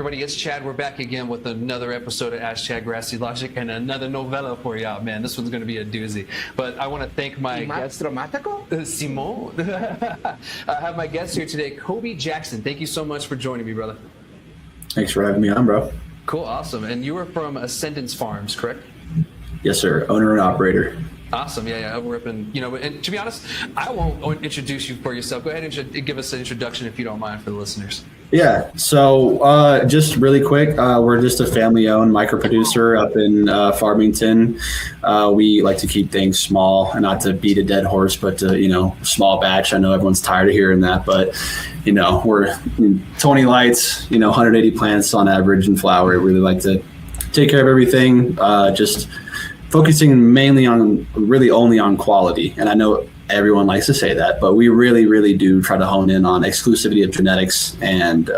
everybody? It's Chad. We're back again with another episode of Ask Chad Grassy Logic and another novella for y'all, man. This one's going to be a doozy. But I want to thank my guest, Simon. I have my guest here today, Coby Jackson. Thank you so much for joining me, brother. Thanks for having me on, bro. Cool, awesome. And you are from Ascendance Farms, correct? Yes, sir. Owner and operator. Awesome. Yeah. Over up in, and to be honest, I won't introduce you for yourself. Go ahead and give us an introduction if you don't mind for the listeners. Yeah. So just really quick, we're just a family-owned micro-producer up in Farmington. We like to keep things small and not to beat a dead horse, but to, small batch. I know everyone's tired of hearing that, but, we're 20 lights, 180 plants on average in flower. We really like to take care of everything, just focusing mainly on really only on quality. And I know everyone likes to say that, but we really, really do try to hone in on exclusivity of genetics and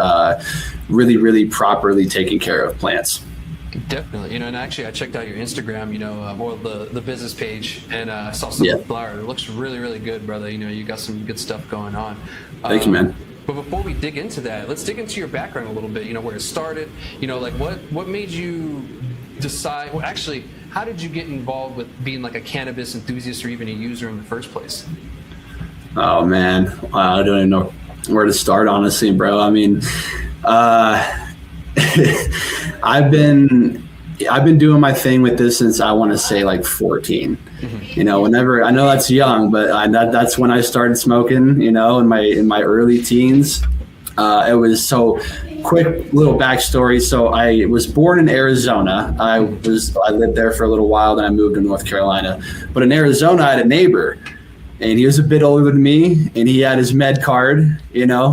really, really properly taking care of plants. Definitely. And actually I checked out your Instagram, or the business page, and I saw some flower. It looks really, really good, brother. You got some good stuff going on. Thank you, man. But before we dig into that, let's dig into your background a little bit, where it started, like what made you decide, well, actually, how did you get involved with being like a cannabis enthusiast or even a user in the first place? Oh man, I don't even know where to start, honestly, bro. I mean, I've been doing my thing with this since I want to say like 14. Mm-hmm. Whenever, I know that's young, but that's when I started smoking. In my early teens. It was so. Quick little backstory. So I was born in Arizona. I lived there for a little while, then I moved to North Carolina. But in Arizona, I had a neighbor, and he was a bit older than me, and he had his med card,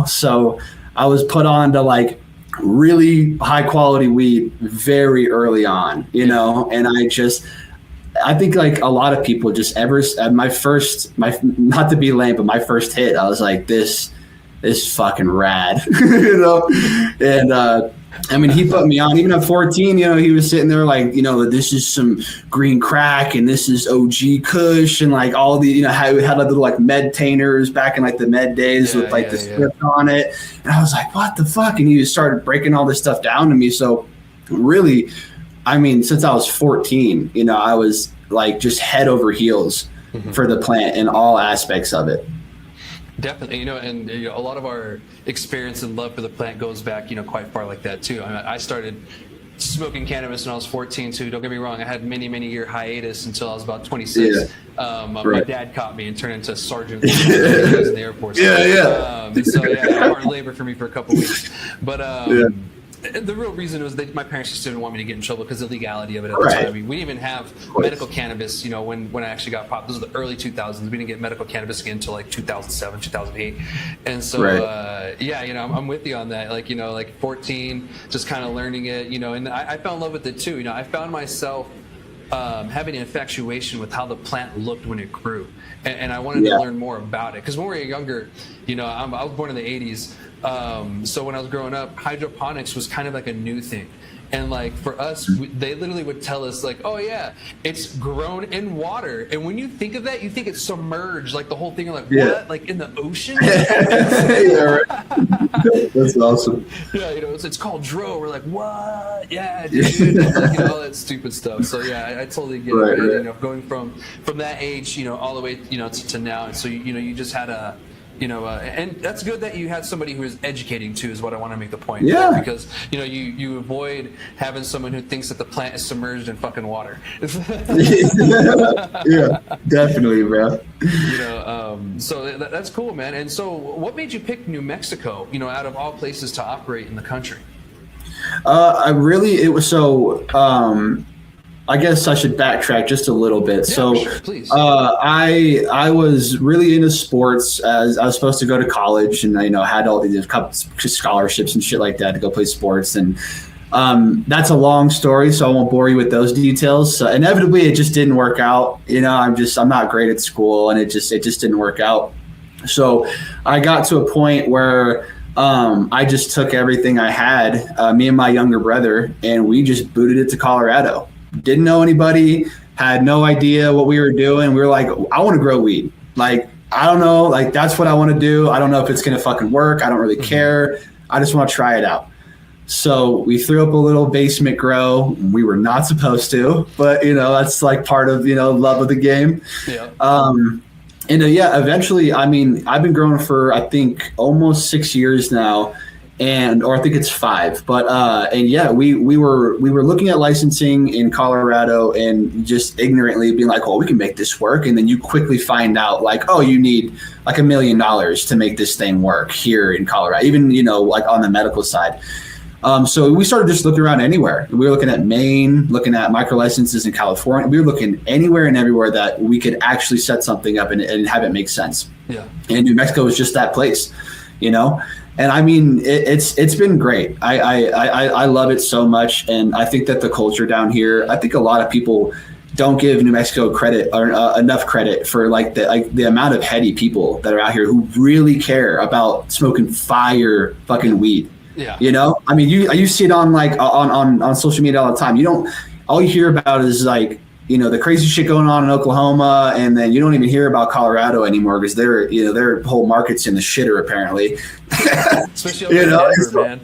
So I was put on to like really high quality weed very early on, and I think like a lot of people just not to be lame, but my first hit, I was like, this is fucking rad, and he put me on. Even at 14, he was sitting there like, this is some green crack and this is OG Kush and like all the, how we had little like med tainers back in like the med days with like the script on it. And I was like, what the fuck? And he just started breaking all this stuff down to me. So really, I mean, since I was 14, I was like just head over heels for the plant in all aspects of it. Definitely, and a lot of our experience and love for the plant goes back, quite far like that too. I started smoking cannabis when I was 14 too. Don't get me wrong, I had many year hiatus until I was about 26. My dad caught me and turned into a sergeant in the Air Force. Hard labor for me for a couple weeks. But the real reason was that my parents just didn't want me to get in trouble because of the legality of it at the time. I mean, we didn't even have medical cannabis, when I actually got popped. This was the early 2000s. We didn't get medical cannabis again until like 2007, 2008. And so, I'm with you on that. Like 14, just kind of learning it, and I fell in love with it too. I found myself having an infatuation with how the plant looked when it grew. And I wanted to learn more about it. Because when we were younger, I was born in the 80s. So when I was growing up, hydroponics was kind of like a new thing. And like for us, they literally would tell us like, oh yeah, it's grown in water. And when you think of that, you think it's submerged, like the whole thing, like what? Like in the ocean? That's awesome. Yeah, it's called Dro. We're like, what? Yeah, dude. All that stupid stuff. So yeah, I totally get it. Right. Going from that age, all the way, to now. And so you just had a. And that's good that you had somebody who is educating too, is what I want to make the point. Yeah. Because, you avoid having someone who thinks that the plant is submerged in fucking water. Yeah, definitely, bro. So that's cool, man. And so what made you pick New Mexico, out of all places to operate in the country? I guess I should backtrack just a little bit. Yeah, so, sure, please. I was really into sports as I was supposed to go to college, and had all these couple scholarships and shit like that to go play sports. And that's a long story, so I won't bore you with those details. So inevitably, it just didn't work out. I'm not great at school, and it just didn't work out. So I got to a point where I just took everything I had, me and my younger brother, and we just booted it to Colorado. Didn't know anybody, had no idea what we were doing. We were like, I want to grow weed. Like, I don't know. Like, that's what I want to do. I don't know if it's going to fucking work. I don't really care. I just want to try it out. So we threw up a little basement grow. We were not supposed to, but that's like part of love of the game. Yeah. Eventually, I mean, I've been growing for I think almost 6 years now, or I think it's 5. But we were looking at licensing in Colorado and just ignorantly being like, well, we can make this work, and then you quickly find out like, oh, you need like $1 million to make this thing work here in Colorado, even like on the medical side. So we started just looking around anywhere. We were looking at Maine, looking at micro licenses in California. We were looking anywhere and everywhere that we could actually set something up and have it make sense. Yeah. And New Mexico was just that place, And I mean, it's been great. I love it so much, and I think that the culture down here. I think a lot of people don't give New Mexico credit or enough credit for the amount of heady people that are out here who really care about smoking fire fucking weed. Yeah. I mean, you see it on on social media all the time. All you hear about is like, the crazy shit going on in Oklahoma, and then you don't even hear about Colorado anymore because their whole market's in the shitter apparently. Especially Denver, man.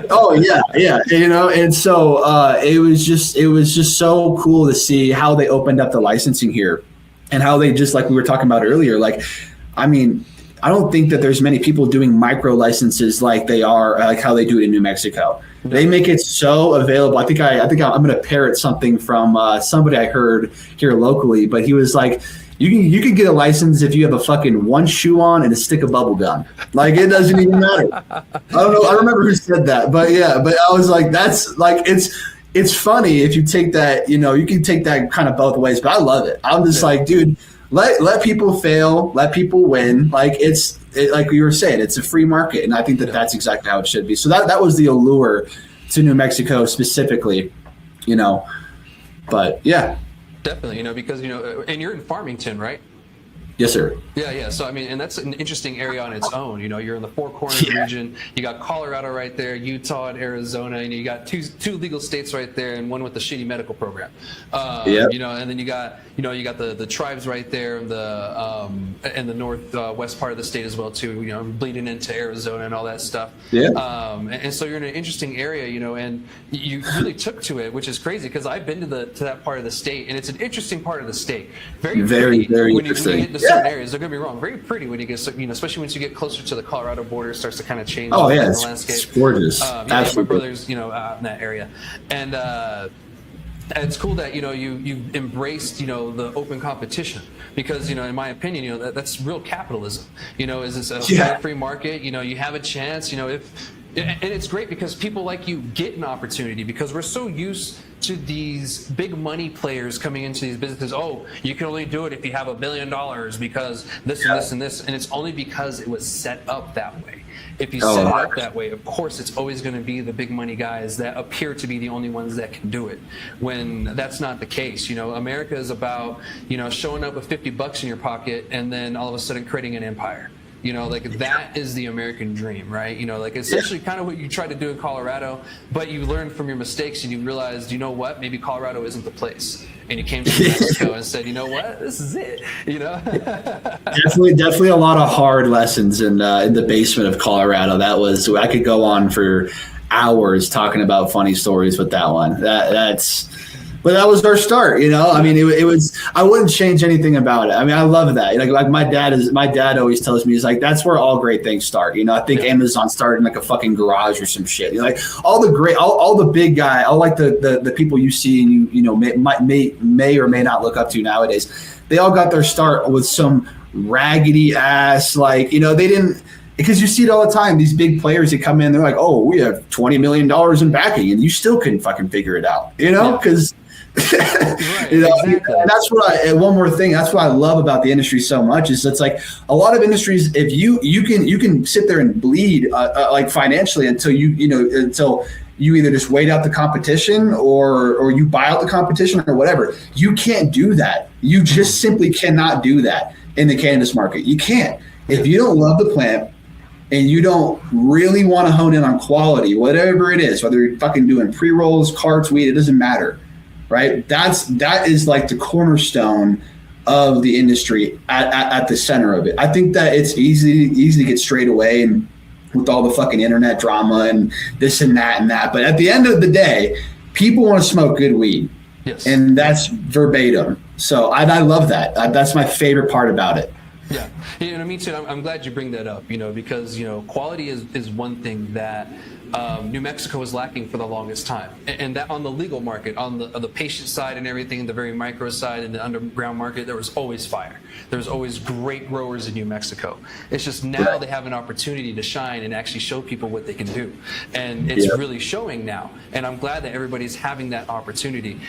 Oh yeah. And so it was just so cool to see how they opened up the licensing here, and how they just, like we were talking about earlier, like, I mean, I don't think that there's many people doing micro licenses like they are, like how they do it in New Mexico. No. They make it so available. I think I'm going to parrot something from somebody I heard here locally, but he was like, you can get a license if you have a fucking one shoe on and a stick of bubble gum. Like, it doesn't even matter. I don't know. I don't remember who said that, but yeah, but I was like, that's like, it's funny if you take that, you can take that kind of both ways, but I love it. I'm just like, dude, let people fail, let people win. Like like you were saying, it's a free market, and I think that's exactly how it should be. So that was the allure to New Mexico specifically, But yeah, definitely, because and you're in Farmington, right? Yes, sir. Yeah. So, I mean, and that's an interesting area on its own. You're in the Four Corners region. You got Colorado right there, Utah and Arizona, and you got two legal states right there, and one with the shitty medical program. And then you got the tribes right there, and the northwest part of the state as well too. Bleeding into Arizona and all that stuff. Yeah. And so you're in an interesting area, and you really took to it, which is crazy because I've been to that part of the state, and it's an interesting part of the state. Very, very interesting. When you get certain areas, don't get me wrong, very pretty when you get, especially once you get closer to the Colorado border, it starts to kind of change. Oh yeah, the it's landscape. Gorgeous. Absolutely. My brother's, out in that area, and it's cool that you embraced the open competition because in my opinion that's real capitalism. Is this a free market? You have a chance. And it's great because people like you get an opportunity because we're so used to these big money players coming into these businesses. Oh, you can only do it if you have $1 billion because this and this and this. And it's only because it was set up that way. If you set it up that way, of course, it's always going to be the big money guys that appear to be the only ones that can do it. When that's not the case, America is about, showing up with $50 in your pocket and then all of a sudden creating an empire. That is the American dream, right? Essentially kind of what you tried to do in Colorado, but you learned from your mistakes and you realized, maybe Colorado isn't the place. And you came to New Mexico and said, what, this is it, Definitely a lot of hard lessons in the basement of Colorado. I could go on for hours talking about funny stories with that one. But that was our start, I mean, it was, I wouldn't change anything about it. I mean, I love that. Like my dad always tells me, he's like, that's where all great things start. I think Amazon started in like a fucking garage or some shit. Like all the big guy, all like the people you see and you may or may not look up to nowadays. They all got their start with some raggedy ass, they didn't, because you see it all the time. These big players that come in, they're like, oh, we have $20 million in backing, and you still couldn't fucking figure it out, because right, exactly. And that's what one more thing. That's what I love about the industry so much is it's like a lot of industries. If you can sit there and bleed like financially until until you either just wait out the competition or you buy out the competition or whatever. You can't do that. You just simply cannot do that in the cannabis market. You can't. If you don't love the plant and you don't really want to hone in on quality, whatever it is, whether you're fucking doing pre-rolls, carts, weed, it doesn't matter. Right, that is like the cornerstone of the industry at the center of it. I think that it's easy to get strayed away and with all the fucking internet drama and this and that and that. But at the end of the day, people want to smoke good weed. Yes. And that's verbatim. So I love that. That's my favorite part about it. Yeah, me too. I'm glad you bring that up, because, quality is one thing that New Mexico was lacking for the longest time. And that on the legal market, on the patient side and everything, the very micro side and the underground market, there was always fire. There was always great growers in New Mexico. It's just now they have an opportunity to shine and actually show people what they can do. And it's really showing now. And I'm glad that everybody's having that opportunity,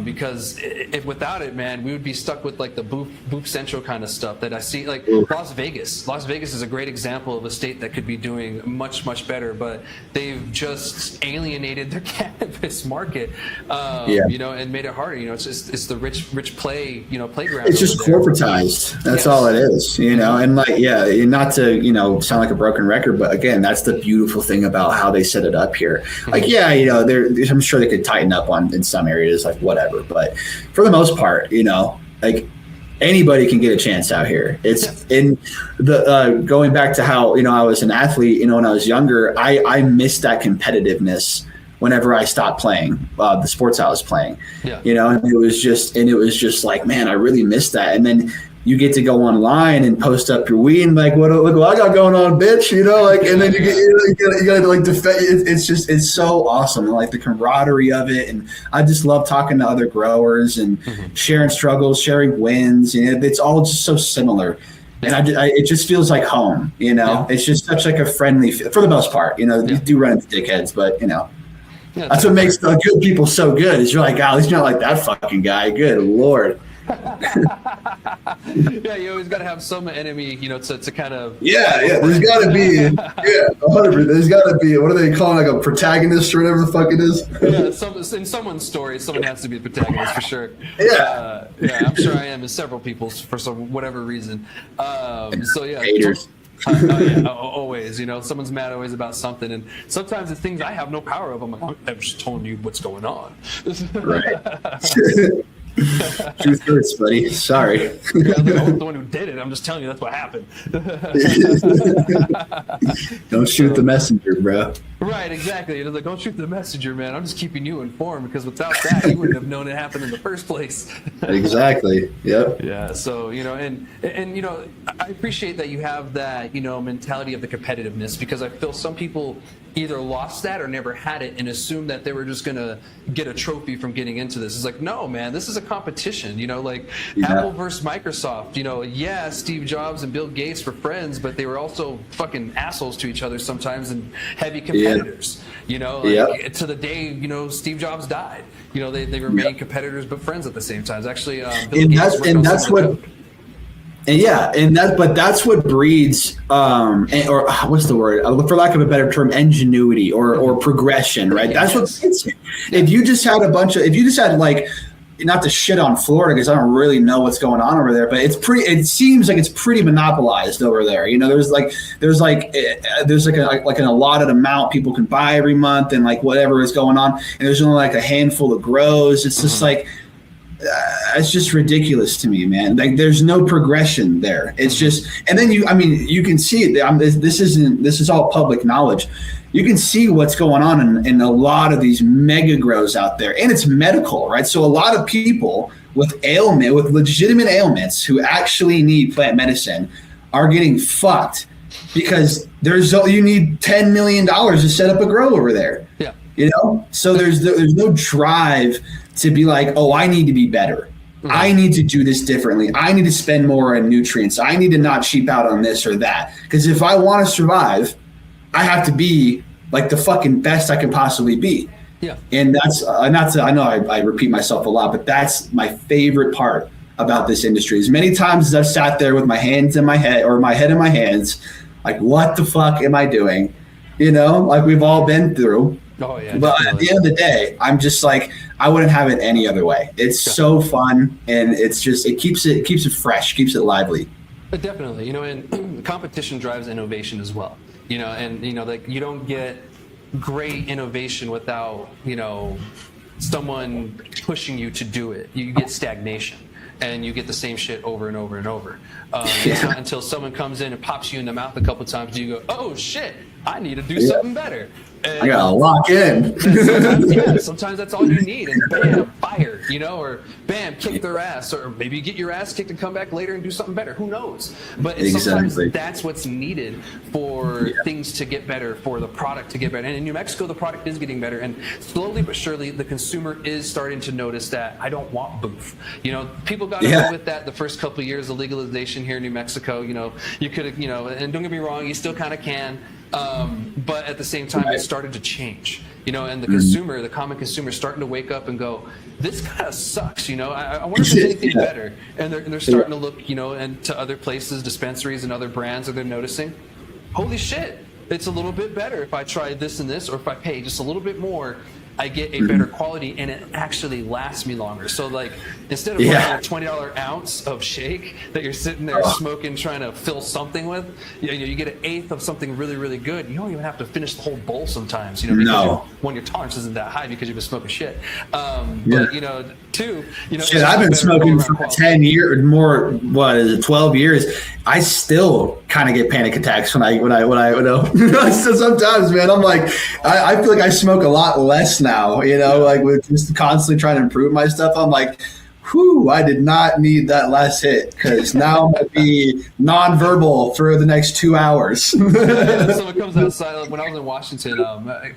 because if without it, man, we would be stuck with like the Boop Central kind of stuff that I see, like Las Vegas. Las Vegas is a great example of a state that could be doing much, much better, but they've just alienated their cannabis market, and made it harder. It's the rich playground. It's just corporatized. That's all it is, and not to, sound like a broken record, but again, that's the beautiful thing about how they set it up here. Like, I'm sure they could tighten up in some areas, like whatever, but for the most part, like anybody can get a chance out here. It's in the going back to how I was an athlete. When I was younger, I missed that competitiveness whenever I stopped playing the sports I was playing. And it was just like, man, I really missed that. And then you get to go online and post up your weed and like, look what I got going on, bitch, and then you got to like defend. It's so awesome, like the camaraderie of it, and I just love talking to other growers and sharing struggles, sharing wins. It's all just so similar, and it just feels like home. It's just such like a friendly, for the most part. You do run into dickheads, but that's what makes the good people so good. Is you're like, at least you're not like that fucking guy. Good Lord. You always got to have some enemy, to kind of. There's got to be. 100%. There's got to be. What are they calling, like a protagonist or whatever the fuck it is? In someone's story, someone has to be the protagonist for sure. I'm sure I am in several people's for whatever reason. Haters. Always, someone's mad always about something, and sometimes it's things I have no power of. I'm like, I'm just telling you what's going on. Right. Truth hurts, buddy. Sorry. I'm the one who did it. I'm just telling you that's what happened. Don't shoot the messenger, bro. Right, exactly. Like, don't shoot the messenger, man. I'm just keeping you informed, because without that, you wouldn't have known it happened in the first place. Exactly. Yep. Yeah. So and I appreciate that you have that mentality of the competitiveness, because I feel some people either lost that or never had it and assumed that they were just gonna get a trophy from getting into this. It's like, no, man, this is a competition. Apple versus Microsoft. Steve Jobs and Bill Gates were friends, but they were also fucking assholes to each other sometimes and heavy competitors. To the day Steve Jobs died. They remain competitors but friends at the same time. Actually, Bill Gates that's what. But that's what breeds, or what's the word? For lack of a better term, ingenuity or progression, right? That's what breeds it. If you just had like, not to shit on Florida, because I don't really know what's going on over there, but it seems like it's pretty monopolized over there. There's an allotted amount people can buy every month, and like whatever is going on, and there's only like a handful of grows. It's just like. It's just ridiculous to me, man. Like, there's no progression there. It's just, and then you can see it. This is all public knowledge. You can see what's going on in a lot of these mega grows out there, and it's medical, right? So a lot of people with legitimate ailments who actually need plant medicine are getting fucked because you need $10 million to set up a grow over there. Yeah. So there's no drive to be like, oh, I need to be better. I need to do this differently. I need to spend more on nutrients. I need to not cheap out on this or that. Because if I want to survive, I have to be like the fucking best I can possibly be. Yeah. And that's I know I repeat myself a lot, but that's my favorite part about this industry. As many times as I've sat there with my hands in my head or my head in my hands, like, what the fuck am I doing? Like we've all been through. Oh yeah. But definitely. At the end of the day, I'm just like, I wouldn't have it any other way. It's so fun, and it's just it keeps it fresh, keeps it lively. Definitely, and competition drives innovation as well. Like you don't get great innovation without someone pushing you to do it. You get stagnation. And you get the same shit over and over and over. It's not until someone comes in and pops you in the mouth a couple times do you go, oh shit, I need to do something better. And I gotta lock in. Sometimes that's all you need, and bam, fire, you know, or bam, kick their ass, or maybe you get your ass kicked and come back later and do something better. Who knows? But sometimes that's what's needed for things to get better, for the product to get better. And in New Mexico, the product is getting better, and slowly but surely, the consumer is starting to notice that I don't want booth. You know, people got away with that the first couple of years of legalization here in New Mexico. You know, you could have, you know, and don't get me wrong, you still kind of can. But at the same time, it started to change, you know, and the consumer, the common consumer, is starting to wake up and go, this kind of sucks, you know. I wonder if there's anything better. And they're starting to look, you know, and to other places, dispensaries and other brands that they're noticing, holy shit, it's a little bit better if I try this and this, or if I pay just a little bit more, I get a better quality, and it actually lasts me longer. So like, instead of buying a $20 ounce of shake that you're sitting there smoking, trying to fill something with, you get an eighth of something really, really good. You don't even have to finish the whole bowl sometimes, you know, because one, your tolerance isn't that high because you've been smoking shit. But you know, two, you know, shit, I've been smoking for 10 years, more, what is it, 12 years. I still kind of get panic attacks when I sometimes, man, I'm like, I feel like I smoke a lot less now, you know, like with just constantly trying to improve my stuff. I'm like, whew, I did not need that last hit, because now I'm going to be nonverbal for the next 2 hours. Someone comes outside, like when I was in Washington,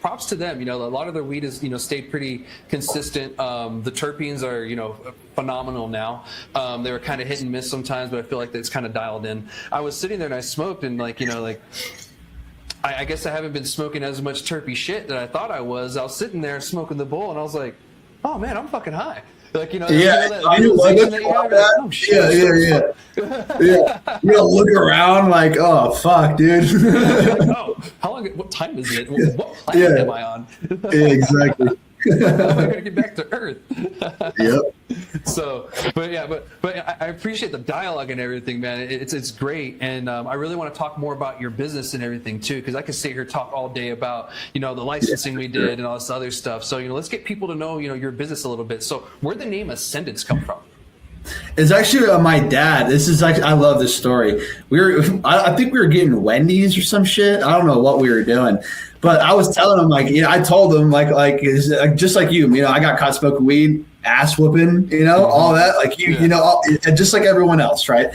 props to them, you know, a lot of their weed is, you know, stayed pretty consistent. The terpenes are, you know, phenomenal now. They were kind of hit and miss sometimes, but I feel like it's kind of dialed in. I was sitting there and I smoked, and like, you know, like, I guess I haven't been smoking as much terpy shit that I thought I was. I was sitting there smoking the bowl, and I was like, oh man, I'm fucking high. Like, you know, you know, look around like, oh fuck, dude. Oh, how long? What time is it? What planet am I on? Exactly. I'm gonna get back to Earth. Yep. So, but I appreciate the dialogue and everything, man. It's great, and I really want to talk more about your business and everything too, because I could sit here and talk all day about, you know, the licensing we did and all this other stuff. So, you know, let's get people to know, you know, your business a little bit. So, where'd the name Ascendance come from? It's actually my dad. This is actually, I love this story. I think we were getting Wendy's or some shit. I don't know what we were doing, but I was telling him, like, you know, I told him like just like you know, I got caught smoking weed, ass whooping, you know, all that, like you know, just like everyone else, right?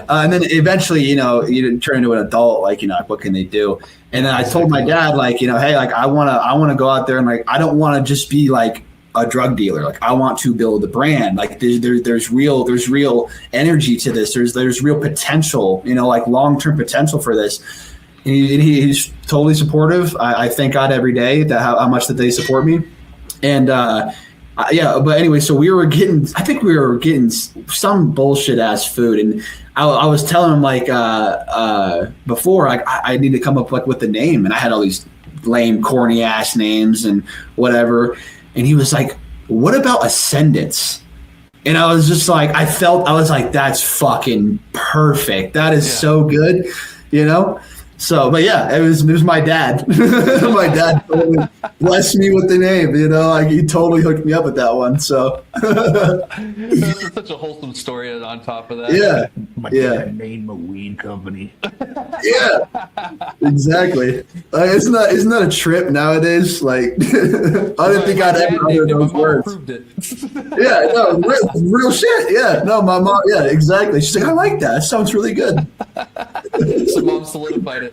And then eventually, you know, you turn into an adult, like, you know, what can they do? And then I told my dad, like, you know, hey, like I want to go out there and like I don't want to just be like a drug dealer. Like, I want to build a brand. Like there's real energy to this. There's real potential, you know, like long-term potential for this. And he's totally supportive. I thank God every day that how much that they support me. And but anyway, so I think we were getting some bullshit ass food, and I was telling him like before, like I need to come up like with the name, and I had all these lame corny ass names and whatever. And he was like, what about Ascendance? And I was just like, I was like, that's fucking perfect. That is so good, you know? So, but yeah, it was my dad. My dad totally blessed me with the name, you know, like he totally hooked me up with that one. So that's such a wholesome story on top of that. Yeah. My dad named a weed company. Yeah, exactly. Like, isn't that a trip nowadays? Like, I didn't think I'd ever utter those words. Yeah, no, real shit. Yeah, no, my mom. Yeah, exactly. She's like, I like that. That sounds really good. So mom solidified it.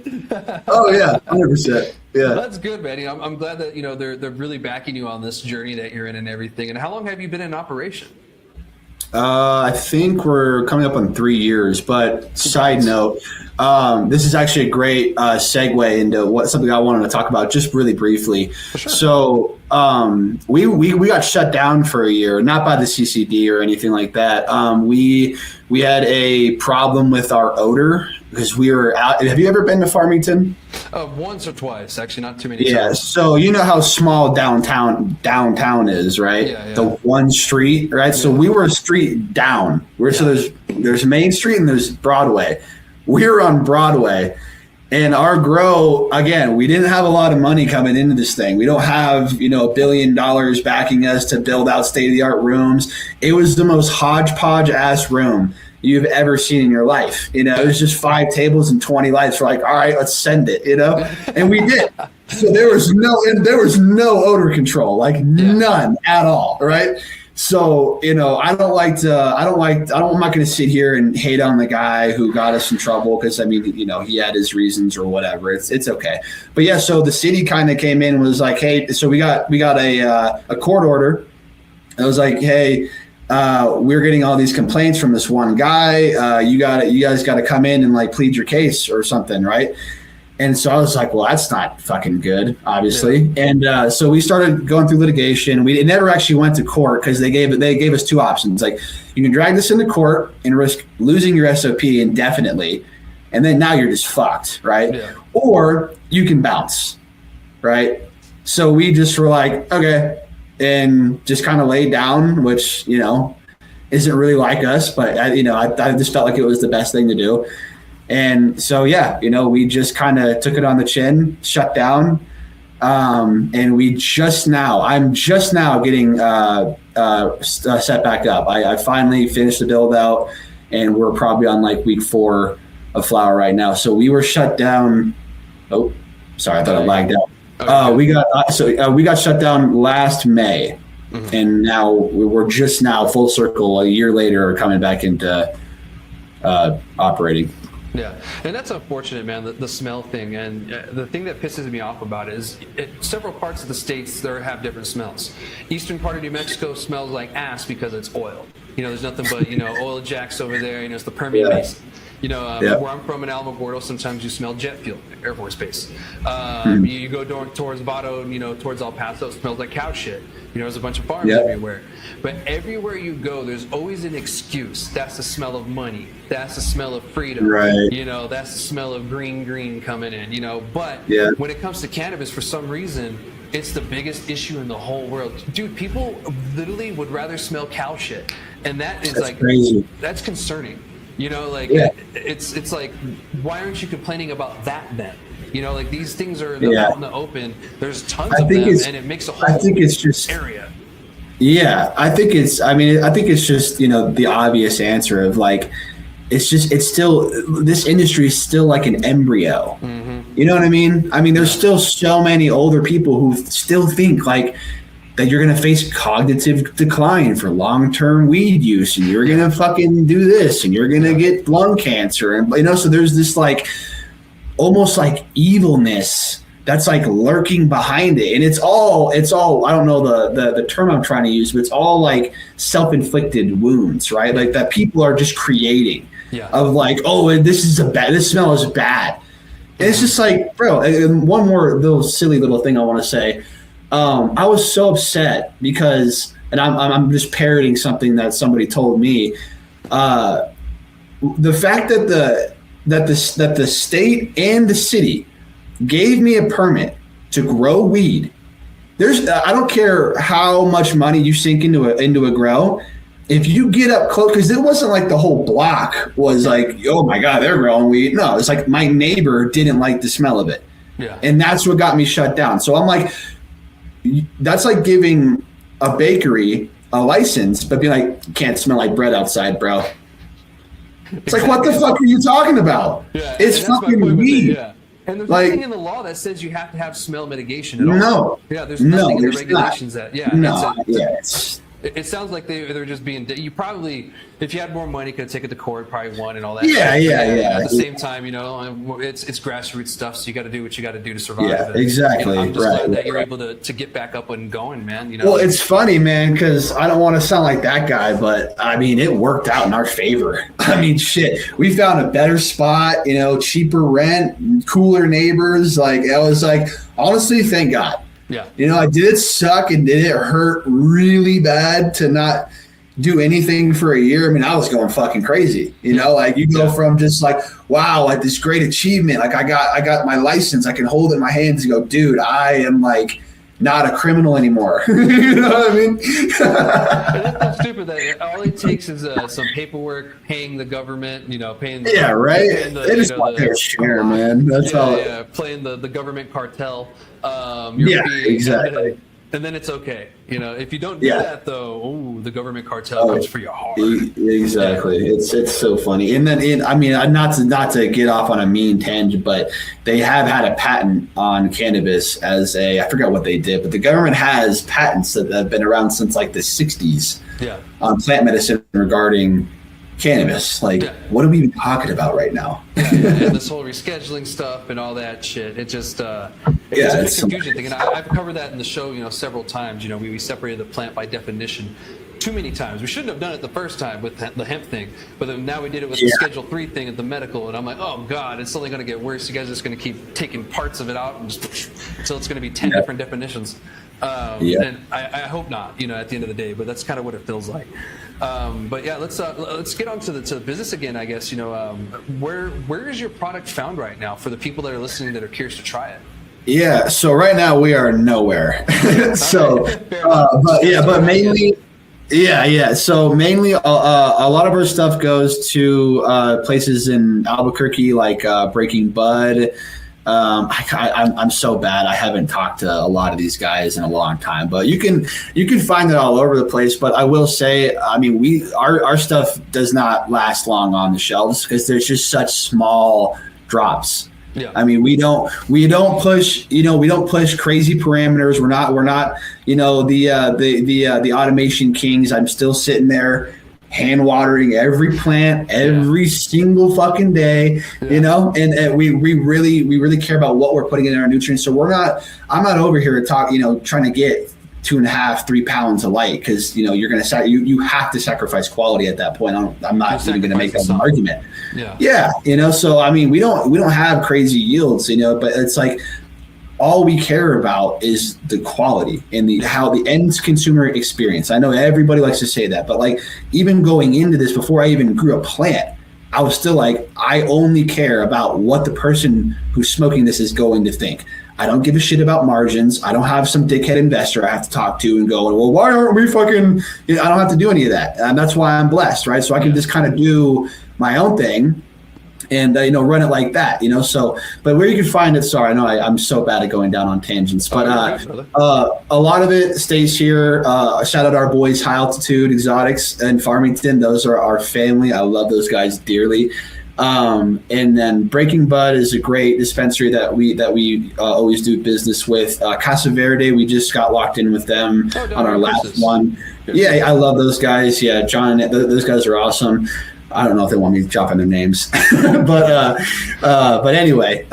Oh yeah, 100%. Yeah, well, that's good, man. You know, I'm glad that, you know, they're really backing you on this journey that you're in and everything. And how long have you been in operation? I think we're coming up on 3 years. But side note, this is actually a great segue into something I wanted to talk about just really briefly. Sure. So we got shut down for a year, not by the CCD or anything like that. We had a problem with our odor because we were out. Have you ever been to Farmington? Once or twice, actually, not too many. Yeah. times. So you know how small downtown is, right? Yeah. The one street, right? Yeah. So we were a street down. So there's Main Street and there's Broadway. We were on Broadway, and our grow, again, we didn't have a lot of money coming into this thing. We don't have, you know, $1 billion backing us to build out state-of-the-art rooms. It was the most hodgepodge ass room you've ever seen in your life. You know, it was just 5 tables and 20 lights. We're like, all right, let's send it, you know? And we did. So there was no odor control, like none at all, right? So, you know, I'm not going to sit here and hate on the guy who got us in trouble because, I mean, you know, he had his reasons or whatever. It's okay. But yeah, so the city kind of came in and was like, hey, so we got a court order. It was like, hey, we're getting all these complaints from this one guy. You guys got to come in and like plead your case or something, right? And so I was like, well, that's not fucking good, obviously. Yeah. And so we started going through litigation. It never actually went to court because they gave us 2 options. Like, you can drag this into court and risk losing your SOP indefinitely, and then now you're just fucked, right? Yeah. Or you can bounce, right? So we just were like, okay, and just kind of laid down, which, you know, isn't really like us, but I just felt like it was the best thing to do. And so, yeah, you know, we just kind of took it on the chin, shut down. And I'm just now getting set back up. I finally finished the build out, and we're probably on like week 4 of flower right now. So we were shut down. Oh, sorry. I thought I lagged out. We got shut down last May, and now we're just now full circle a year later coming back into operating. Yeah, and that's unfortunate, man, the smell thing. And the thing that pisses me off about it is several parts of the states there have different smells. Eastern part of New Mexico smells like ass because it's oil. You know, there's nothing but, you know, oil jacks over there. You know, it's the Permian Basin. You know, where I'm from in Alamogordo, sometimes you smell jet fuel, Air Force Base. You go towards Vado, you know, towards El Paso, it smells like cow shit. You know, there's a bunch of farms everywhere. But everywhere you go, there's always an excuse. That's the smell of money. That's the smell of freedom. Right. You know, that's the smell of green coming in, you know. But when it comes to cannabis, for some reason, it's the biggest issue in the whole world. Dude, people literally would rather smell cow shit. And that's like crazy. That's concerning. You know, like it's like, why aren't you complaining about that then? You know, like these things are out in the open. There's tons of them, and it makes a whole area. Yeah, I think it's just, you know, the obvious answer of like, it's still, this industry is still like an embryo. You know what I mean? I mean, there's still so many older people who still think like that you're going to face cognitive decline for long-term weed use, and you're going to fucking do this, and you're going to get lung cancer. And, you know, so there's this like, almost like evilness that's like lurking behind it. And it's all, I don't know the term I'm trying to use, but it's all like self-inflicted wounds, right? Like that people are just creating of like, oh, this smell is bad. And it's just like, bro, and one more little silly little thing I want to say. I was so upset because, and I'm just parroting something that somebody told me, the fact that the state and the city gave me a permit to grow weed. I don't care how much money you sink into a grow. If you get up close, because it wasn't like the whole block was like, oh my God, they're growing weed. No, it's like my neighbor didn't like the smell of it. Yeah. And that's what got me shut down. So I'm like, that's like giving a bakery a license, but be like, you can't smell like bread outside, bro. It's like, what the fuck are you talking about? Yeah, it's fucking weed. And there's nothing in the law that says you have to have smell mitigation at all. No. Yeah, there's nothing in the regulations not. that. It sounds like they're just being. You probably, if you had more money, could take it to court, probably won and all that. Yeah. At the same time, you know, it's grassroots stuff, so you got to do what you got to do to survive. Yeah, exactly. I'm just glad that you're able to get back up and going, man. You know. Well, it's funny, man, because I don't want to sound like that guy, but I mean, it worked out in our favor. I mean, shit, we found a better spot, you know, cheaper rent, cooler neighbors. Like, I was like, honestly, thank God. Yeah. You know, did it suck and did it hurt really bad to not do anything for a year? I mean, I was going fucking crazy. You know, like you go from just like, wow, like this great achievement. Like I got my license. I can hold it in my hands and go, dude, I am like not a criminal anymore. You know what I mean? That's stupid that all it takes is some paperwork, paying the government, you know, paying the they just want their share, man. That's all. Yeah, playing the government cartel. Exactly. and then it's okay. If you don't do that though, the government cartel comes for you hard. Exactly. It's so funny. And then not to get off on a mean tangent, but they have had a patent on cannabis I forgot what they did, but the government has patents that have been around since like the 60s on plant medicine regarding cannabis. What are we even talking about right now? And this whole rescheduling stuff and all that shit. It just it's a confusion thing. And I've covered that in the show, several times. We separated the plant by definition too many times. We shouldn't have done it the first time with the hemp thing, but then now we did it with the Schedule 3 thing at the medical, and I'm like, oh God, it's only going to get worse. You guys are just going to keep taking parts of it out until it's going to be 10 different definitions. And I hope not, at the end of the day, but that's kind of what it feels like. But yeah, let's get on to the business again, I guess. Where is your product found right now for the people that are listening that are curious to try it? Yeah, so right now we are nowhere. But mainly. So mainly, a lot of our stuff goes to places in Albuquerque, like Breaking Bud. I'm so bad. I haven't talked to a lot of these guys in a long time, but you can find it all over the place. But I will say, our stuff does not last long on the shelves because there's just such small drops. Yeah. We don't push, we don't push crazy parameters. We're not, the automation kings. I'm still sitting there hand watering every plant every single fucking day, and we really care about what we're putting in our nutrients. So I'm not over here to talk, trying to get 2.5-3 pounds of light, because you're going to you have to sacrifice quality at that point. I'm not even going to make that an argument. So we don't have crazy yields, but it's like all we care about is the quality and how the end consumer experience. I know everybody likes to say that, but like even going into this, before I even grew a plant, I was still like, I only care about what the person who's smoking this is going to think. I don't give a shit about margins. I don't have some dickhead investor I have to talk to and go, well, why aren't we fucking, I don't have to do any of that. And that's why I'm blessed, right? So I can just kind of do my own thing and, run it like that, so, but where you can find it, sorry, I know I'm so bad at going down on tangents, but a lot of it stays here. Shout out our boys, High Altitude Exotics in Farmington. Those are our family. I love those guys dearly. And then Breaking Bud is a great dispensary that we always do business with. Casa Verde, we just got locked in with them on our last one. Yeah, I love those guys. Yeah, John, those guys are awesome. I don't know if they want me dropping their names, but anyway,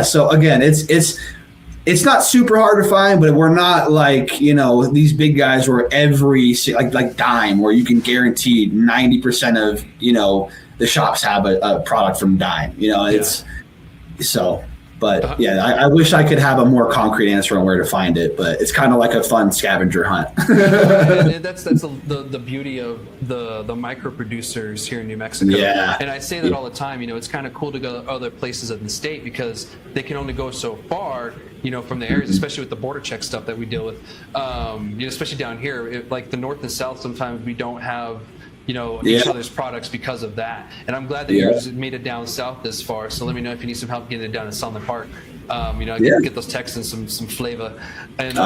So again, it's not super hard to find, but we're not like, these big guys where every like Dime, where you can guarantee 90% of, the shops have a product from Dime, it's so. But I wish I could have a more concrete answer on where to find it, but it's kind of like a fun scavenger hunt. And that's the beauty of the micro producers here in New Mexico. Yeah. And I say that all the time, it's kind of cool to go to other places in the state because they can only go so far, from the areas, especially with the border check stuff that we deal with. Especially down here, like the north and south, sometimes we don't have each other's products because of that. And I'm glad that you made it down south this far. So let me know if you need some help getting it down in Sunland Park. Get those Texans some flavor. And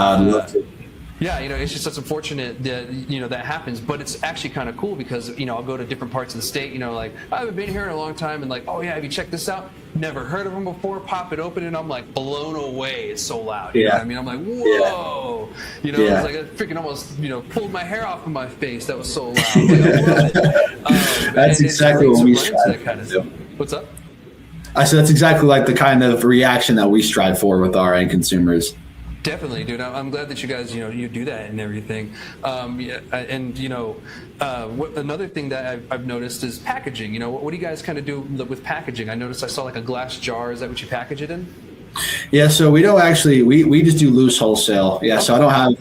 it's just such unfortunate that that happens, but it's actually kind of cool because I'll go to different parts of the state. Like I haven't been here in a long time, and like, oh yeah, have you checked this out? Never heard of them before. Pop it open, and I'm like blown away. It's so loud. You know what I mean? I'm like, whoa. It's like I freaking almost pulled my hair off of my face. That was so loud. Like, I love it. That's exactly what we strive to do. What's up? I said that's exactly like the kind of reaction that we strive for with our end consumers. Definitely, dude. I'm glad that you guys, you do that and everything. Another thing that I've noticed is packaging. What do you guys kind of do with packaging? I noticed I saw like a glass jar. Is that what you package it in? Yeah, so we don't actually, we just do loose wholesale. Yeah, okay. So I'm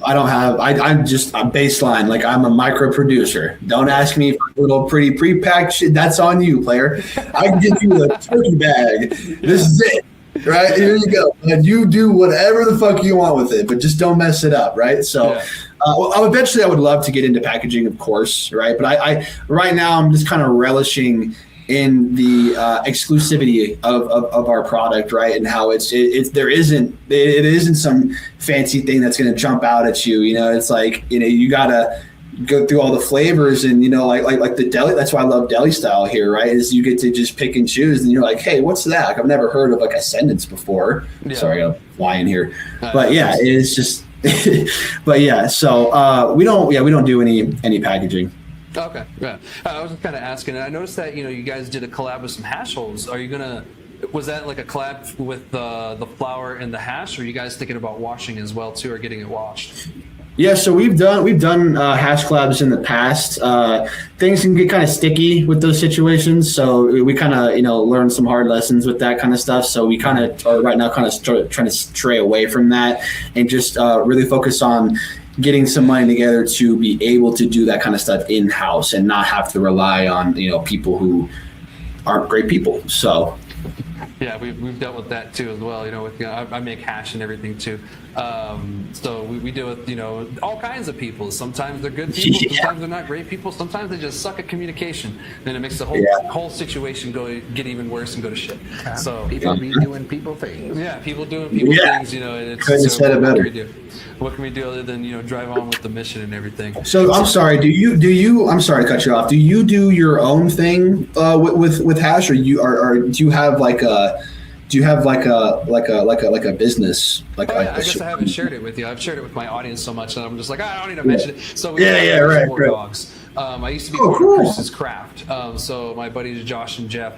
just a baseline. Like I'm a micro producer. Don't ask me for a little pretty pre-packed shit. That's on you, player. I can give you a turkey bag. This is it. Right, here you go. And you do whatever the fuck you want with it, but just don't mess it up, right? So eventually I would love to get into packaging, of course, right? But I right now I'm just kind of relishing in the exclusivity of our product, right? And how it isn't some fancy thing that's going to jump out at you. You know, it's like, you know, you gotta go through all the flavors, and, you know, like the deli. That's why I love deli style here, right? Is you get to just pick and choose, and you're like, hey, what's that? Like, I've never heard of like Ascendance before. Yeah. Sorry, I'm flying here, but yeah, it's just. But yeah, so we don't do any packaging. Okay, yeah. I was kind of asking, and I noticed that, you know, you guys did a collab with some hash holes. Was that like a collab with the flower and the hash, or are you guys thinking about washing as well too, or getting it washed? Yeah, so we've done hash collabs in the past. Things can get kind of sticky with those situations, so we kind of, you know, learned some hard lessons with that kind of stuff. So we kind of are right now kind of trying to stray away from that and just really focus on getting some money together to be able to do that kind of stuff in house and not have to rely on, you know, people who aren't great people. So. Yeah, we've dealt with that too as well. You know, with, you know, I make hash and everything too. So we deal with, you know, all kinds of people. Sometimes they're good people, sometimes they're not great people, sometimes they just suck at communication. Then it makes the whole situation get even worse and go to shit. So people be doing people things. Yeah, people doing people things. You know, and it's couldn't have said it better. What can we do other than, you know, drive on with the mission and everything? So I'm sorry. Do you? I'm sorry to cut you off. Do you do your own thing with hash, or do you have like a business? I guess I haven't shared it with you. I've shared it with my audience so much that I'm just like, I don't need to mention it. So we right. dogs. I used to be part of Chris's Craft. So my buddies Josh and Jeff,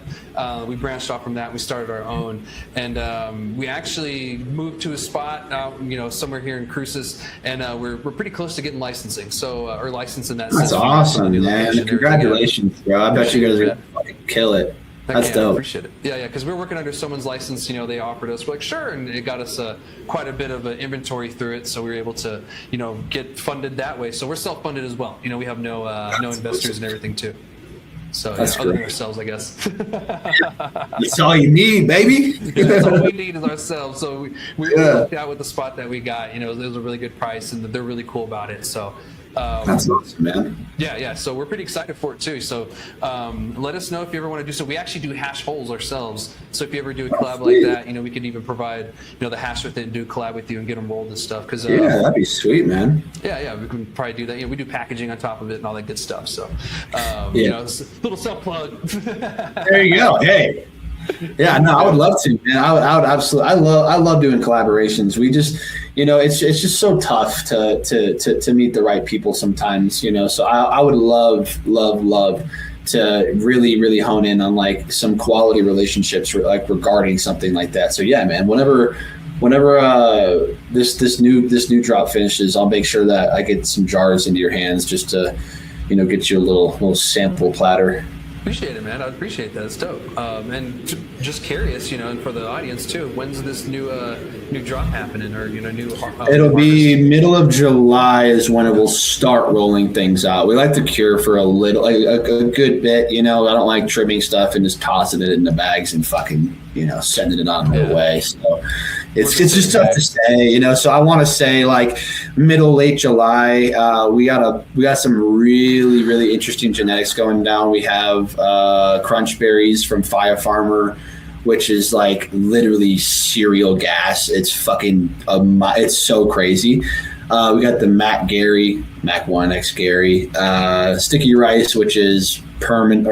we branched off from that. We started our own, and we actually moved to a spot, you know, somewhere here in Cruces, and we're pretty close to getting licensing. So or licensing that. That's awesome, man! Congratulations, bro! I bet you guys are gonna fucking kill it. That's dope. I appreciate it. Yeah, because we're working under someone's license. You know, they offered us, we're like, sure, and it got us quite a bit of inventory through it, so we were able to, you know, get funded that way. So we're self-funded as well. You know, we have no investors and everything too. So yeah, other than ourselves, I guess. That's all you need, baby. Yeah, that's all we need is ourselves. So we worked out with the spot that we got. You know, it was a really good price, and they're really cool about it. So. That's awesome, man. Yeah. So we're pretty excited for it too. So let us know if you ever want to do so. We actually do hash holes ourselves. So if you ever do a collab like that, you know, we could even provide, you know, the hash with it and do a collab with you and get them rolled and stuff. Cause that'd be sweet, man. Yeah, we can probably do that. You know, we do packaging on top of it and all that good stuff. So you know, it's a little self plug. There you go. Hey. Yeah, no, I would love to, man. I would absolutely. I love doing collaborations. We just, you know, it's just so tough to meet the right people sometimes, you know. So I would love to really hone in on like some quality relationships, like regarding something like that. So yeah, man. Whenever this new drop finishes, I'll make sure that I get some jars into your hands just to, you know, get you a little sample platter. Appreciate it, man. I appreciate that. It's dope. And just curious, you know, and for the audience too, when's this new drop happening, or, you know, new? It'll be middle of July is when it will start rolling things out. We like to cure for a little, like a good bit, you know. I don't like trimming stuff and just tossing it in the bags and fucking, you know, sending it on the way. So it's just tough to say, you know. So I want to say like late July. We got some really interesting genetics going down. We have crunch berries from Fire Farmer, which is like literally cereal gas. It's fucking it's so crazy. We got the Mac 1X Gary, sticky rice, which is permanent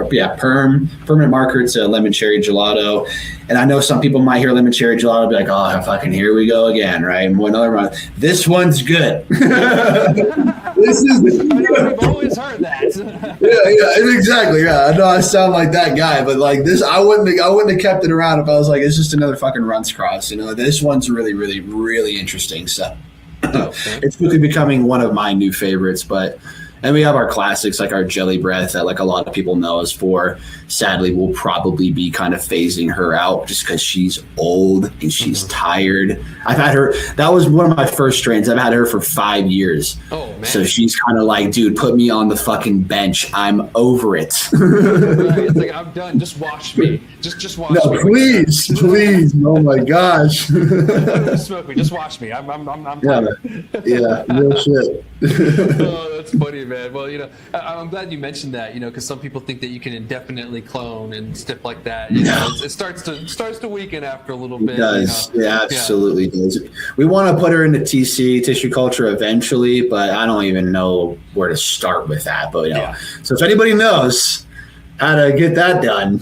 marker to lemon cherry gelato. And I know some people might hear lemon cherry gelato and be like, oh, fucking here we go again, right? And another one. This one's good. This is. I've always heard that. yeah, exactly. Yeah, I know I sound like that guy, but like this, I wouldn't have kept it around if I was like, it's just another fucking Runts Cross. You know, this one's really interesting. So it's quickly becoming one of my new favorites, but. And we have our classics like our Jelly Breath that like a lot of people know us for. Sadly, we'll probably be kind of phasing her out just because she's old and she's tired. I've had her. That was one of my first strains. I've had her for 5 years. Oh, man. So she's kind of like, dude, put me on the fucking bench. I'm over it. Right. It's like, I'm done. Just watch me. Just watch me. No, please. Oh my gosh. Smoke me. Just watch me. I'm yeah, real shit. Oh, that's funny, man. man. Well, I'm glad you mentioned that, because some people think that you can indefinitely clone and stuff like that. It starts to weaken after a little bit. It does. It absolutely does. We want to put her into tissue culture eventually, but I don't even know where to start with that. But so if anybody knows how to get that done,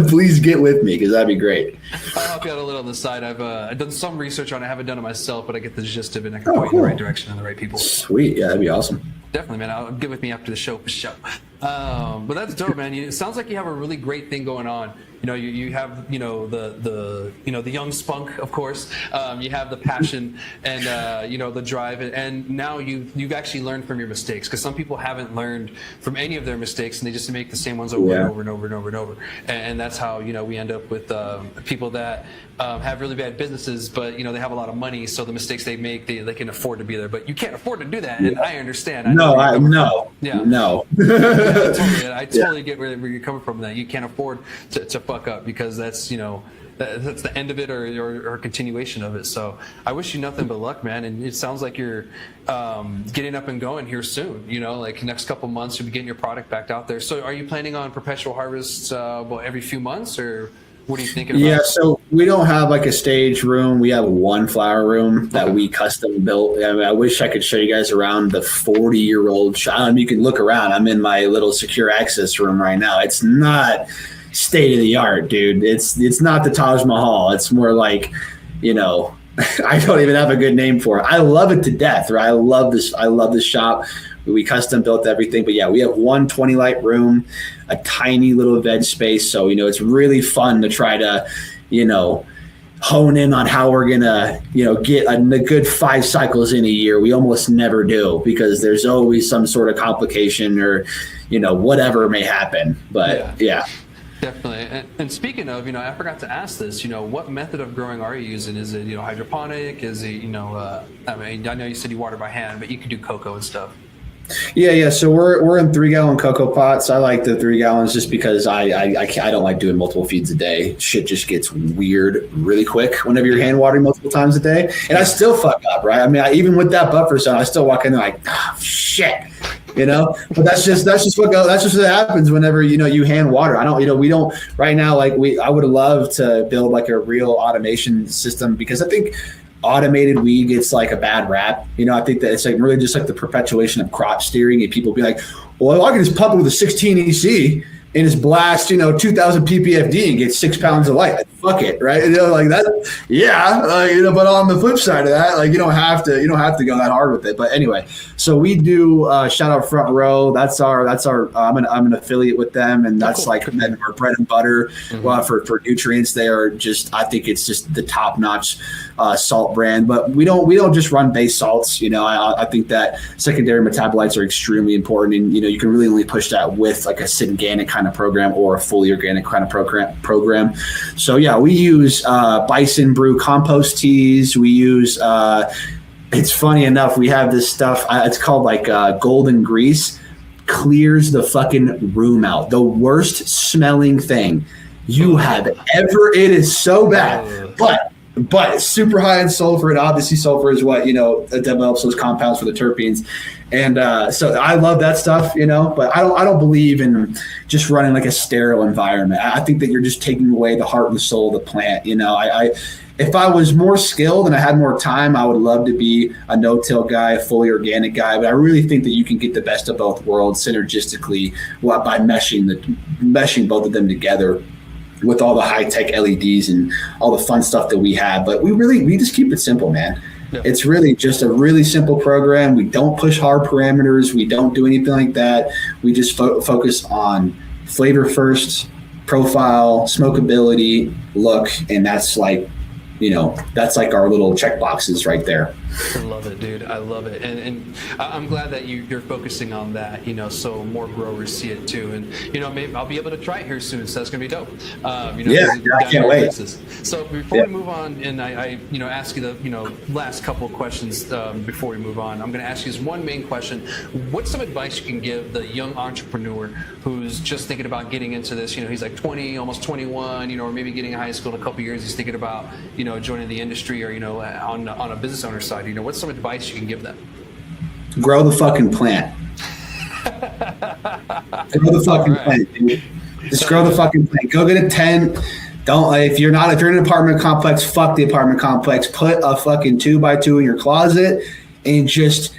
please get with me, because that'd be great. I'll help you out a little on the side. I've done some research on it. I haven't done it myself, but I get the gist of it, and I can point you in the right direction and the right people. Sweet. Yeah, that'd be awesome. Definitely, man. I'll get with me after the show for sure. But that's dope, man. It sounds like you have a really great thing going on. You have the young spunk, of course. You have the passion and the drive, and now you've actually learned from your mistakes, because some people haven't learned from any of their mistakes, and they just make the same ones over and over and over and over and over. And that's how we end up with people that have really bad businesses, but they have a lot of money, so the mistakes they make, they can afford to be there. But you can't afford to do that, and I understand. No. I totally get where you're coming from. That you can't afford to fuck up, because that's that's the end of it or continuation of it. So I wish you nothing but luck, man. And it sounds like you're getting up and going here soon. Like next couple months you'll be getting your product back out there. So are you planning on perpetual harvests every few months, or what are you thinking about? Yeah, so we don't have like a stage room. We have one flower room that we custom built. I mean, I wish I could show you guys around the 40-year-old shop. You can look around. I'm in my little secure access room right now. It's not state of the art, dude. It's not the Taj Mahal. It's more like, I don't even have a good name for it. I love it to death, right? I love this shop. We custom built everything, but we have one 20 light room, a tiny little veg space. So, it's really fun to try to, hone in on how we're going to, get a good 5 cycles in a year. We almost never do, because there's always some sort of complication or, whatever may happen. But yeah. Definitely. And speaking of, I forgot to ask this, what method of growing are you using? Is it, hydroponic? Is it, I know you said you water by hand, but you could do cocoa and stuff. Yeah. So we're in 3-gallon cocoa pots. I like the 3 gallons just because I don't like doing multiple feeds a day. Shit just gets weird really quick whenever you're hand watering multiple times a day. And I still fuck up, right? I mean, even with that buffer zone, I still walk in there like, shit. But that's just what happens whenever you hand water. We don't right now. I would love to build like a real automation system, because I think automated weed gets like a bad rap. I think that it's like really just like the perpetuation of crop steering, and people be like, well, I can just pump it with a 16 EC and just blast 2,000 ppfd and get 6 pounds of light. Like, fuck it, right? Like that. But on the flip side of that, you don't have to go that hard with it. But anyway, so we do shout out Front Row. That's our I'm an affiliate with them, and that's our bread and butter. For nutrients. They are I think it's just the top notch salt brand. But we don't just run base salts. I think that secondary metabolites are extremely important, and you can really only push that with like a Syngenic kind of program or a fully organic kind of program. So we use Bison Brew compost teas. We use it's funny enough, we have this stuff. It's called like golden grease. Clears the fucking room out. The worst smelling thing you have ever. It is so bad, but super high in sulfur, and obviously sulfur is what develops those compounds for the terpenes. And so I love that stuff, but I don't believe in just running like a sterile environment. I think that you're just taking away the heart and the soul of the plant. If I was more skilled and I had more time, I would love to be a no-till guy, a fully organic guy. But I really think that you can get the best of both worlds synergistically by meshing both of them together with all the high-tech LEDs and all the fun stuff that we have. But we just keep it simple, man. Yeah. It's really just a really simple program. We don't push hard parameters. We don't do anything like that. We just focus on flavor first, profile, smokability, look, and that's like our little check boxes right there. I love it, dude. I love it. And I'm glad that you're focusing on that, so more growers see it too. And, maybe I'll be able to try it here soon. So that's going to be dope. I can't wait. So before we move on, and I ask you the, last couple of questions before we move on, I'm going to ask you this one main question. What's some advice you can give the young entrepreneur who's just thinking about getting into this? He's like 20, almost 21, or maybe getting out of high school in a couple of years. He's thinking about, joining the industry or, on a business owner side. What's some advice you can give them? Grow the fucking plant. Grow the fucking plant, dude. Just grow the fucking plant. Go get a tent. Don't if you're in an apartment complex, fuck the apartment complex. Put a fucking 2x2 in your closet and just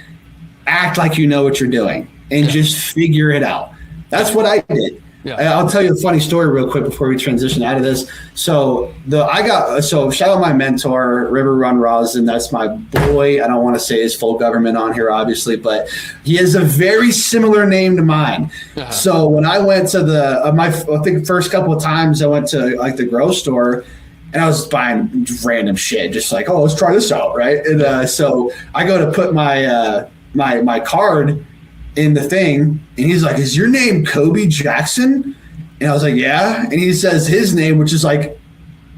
act like you know what you're doing and just figure it out. That's what I did. Yeah. I'll tell you a funny story real quick before we transition out of this. So shout out my mentor, River Run Rosin. That's my boy. I don't want to say his full government on here, obviously, but he has a very similar name to mine. Uh-huh. So when I went to I think first couple of times I went to like the grow store, and I was buying random shit, just like, oh, let's try this out, right? And so I go to put my my card in the thing, and he's like, is your name Coby Jackson? And I was like, yeah. And he says his name, which is like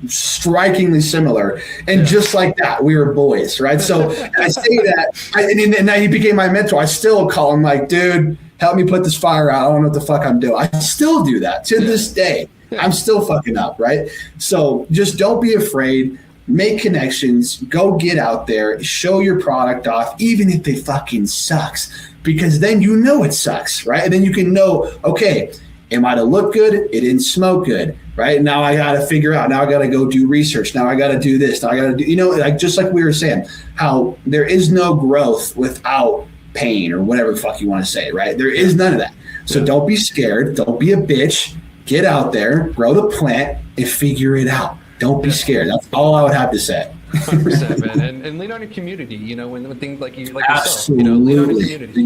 strikingly similar, and just like that, we were boys, right? So I say that, and now he became my mentor. I still call him like, dude, help me put this fire out. I don't know what the fuck I'm doing. I still do that to this day. I'm still fucking up, right? So just don't be afraid. Make connections. Go get out there. Show your product off, even if it fucking sucks, because then you know it sucks, right? And then you can know, okay, it might have looked good. It didn't smoke good, right? Now I got to figure out. Now I got to go do research. Now I got to do this. Now I got to do, like just like we were saying, how there is no growth without pain or whatever the fuck you want to say, right? There is none of that. So don't be scared. Don't be a bitch. Get out there, grow the plant, and figure it out. Don't be scared. That's all I would have to say. 100%, man. And lean on your community, when things like you, like Absolutely. yourself, lean on your community.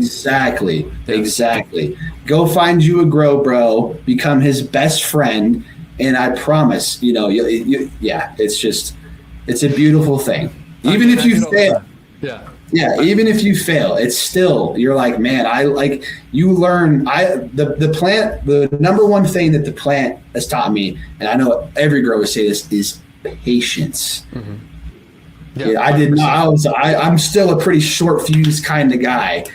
Exactly. Go find you a grow bro, become his best friend, and I promise, it's a beautiful thing. Even if you fail. Yeah, even if you fail, it's still, you're like, man, you learn, the plant, the number one thing that the plant has taught me, and I know every grower say this, is patience. Mm-hmm. Yeah, I did not, I'm still a pretty short fuse kind of guy,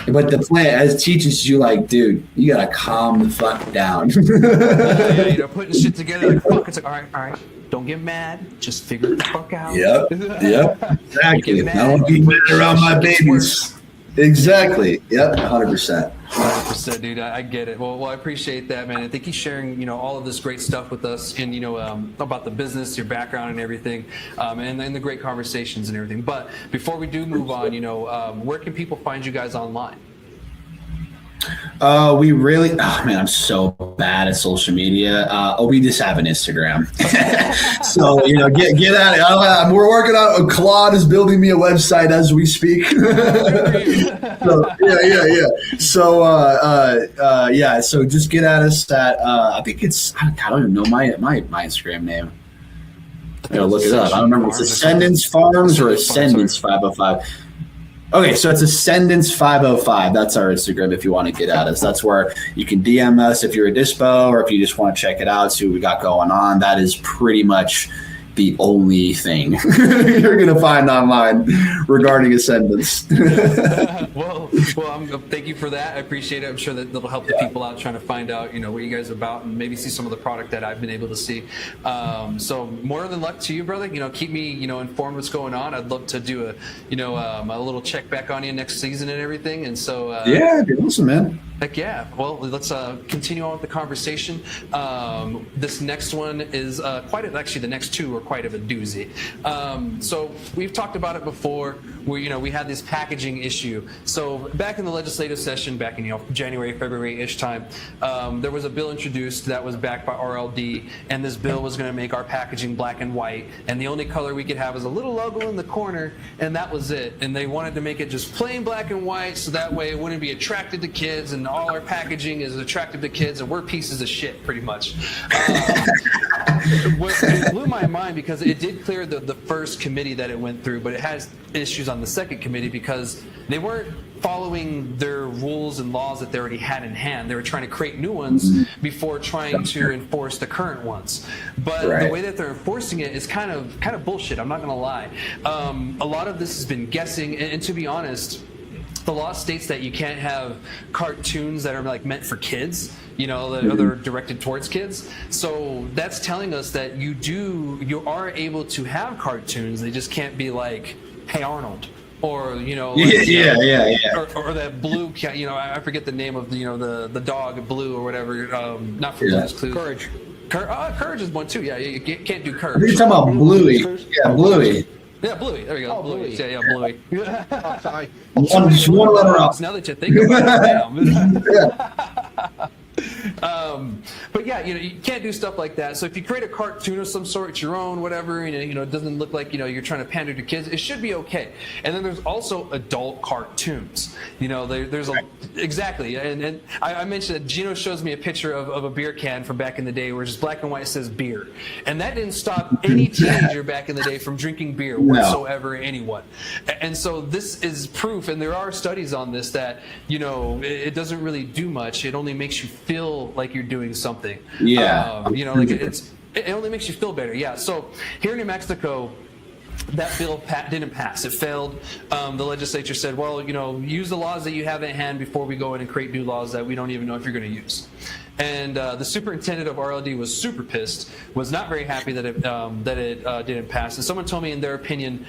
but the plant teaches you like, dude, you gotta calm the fuck down. Putting shit together, like, fuck, it's like, all right. Don't get mad. Just figure it the fuck out. Yep. Exactly. I don't be mad around my babies. Exactly. Yep. 100%. 100%, dude. I get it. Well, I appreciate that, man. And thank you sharing, all of this great stuff with us, and about the business, your background, and everything, and the great conversations and everything. But before we do move on, where can people find you guys online? I'm so bad at social media. We just have an Instagram. So, get at it. We're working on Claude is building me a website as we speak. So just get at us at, I think it's, I don't even know my Instagram name. I gotta look it up. I don't remember. It's Ascendance Farms or Ascendance 505. Okay, so it's Ascendance 505. That's our Instagram if you want to get at us. That's where you can DM us if you're a dispo or if you just want to check it out, see what we got going on. That is pretty much the only thing you're going to find online regarding Ascendance. Well, thank you for that. I appreciate it. I'm sure that that'll help the people out trying to find out, what you guys are about and maybe see some of the product that I've been able to see. So more than luck to you, brother. Keep me, informed what's going on. I'd love to do a little check back on you next season and everything. And so, yeah, dude, awesome, man. Heck yeah. Well, let's continue on with the conversation. This next one is actually the next two are quite of a doozy. So we've talked about it before. We had this packaging issue. So back in the legislative session, back in January, February-ish time, there was a bill introduced that was backed by RLD, and this bill was going to make our packaging black and white, and the only color we could have was a little logo in the corner, and that was it. And they wanted to make it just plain black and white, so that way it wouldn't be attracted to kids, and all our packaging is attractive to kids, and we're pieces of shit, pretty much. What blew my mind, because it did clear the first committee that it went through, but it has issues on the second committee because they weren't following their rules and laws that they already had in hand. They were trying to create new ones before trying to enforce the current ones. But the way that they're enforcing it is kind of bullshit. I'm not going to lie. A lot of this has been guessing, and to be honest, the law states that you can't have cartoons that are like meant for kids, that are directed towards kids. So that's telling us that you are able to have cartoons. They just can't be like, hey Arnold, or or that blue cat. I forget the name of the dog Blue or whatever. Not for Blue's Clues. Courage. Courage is one too. Yeah, you can't do Courage. You're talking about Bluey. Yeah, Bluey. Yeah, Bluey. There we go. Oh, Bluey. Bluey. Yeah, Bluey. Oh, sorry. One letter off. Now that you think about it, damn. But yeah, you can't do stuff like that. So if you create a cartoon of some sort, it's your own, whatever, it doesn't look like, you're trying to pander to kids, it should be okay. And then there's also adult cartoons. Exactly. And I mentioned that Gino shows me a picture of a beer can from back in the day where it's black and white says beer. And that didn't stop any teenager back in the day from drinking beer whatsoever, anyone. And so this is proof, and there are studies on this, that, it doesn't really do much. It only makes you feel like you're doing something. Yeah. It only makes you feel better. Yeah. So here in New Mexico, that bill didn't pass. It failed. The legislature said, well, use the laws that you have at hand before we go in and create new laws that we don't even know if you're going to use. And the superintendent of RLD was super pissed, was not very happy that it didn't pass. And someone told me, in their opinion,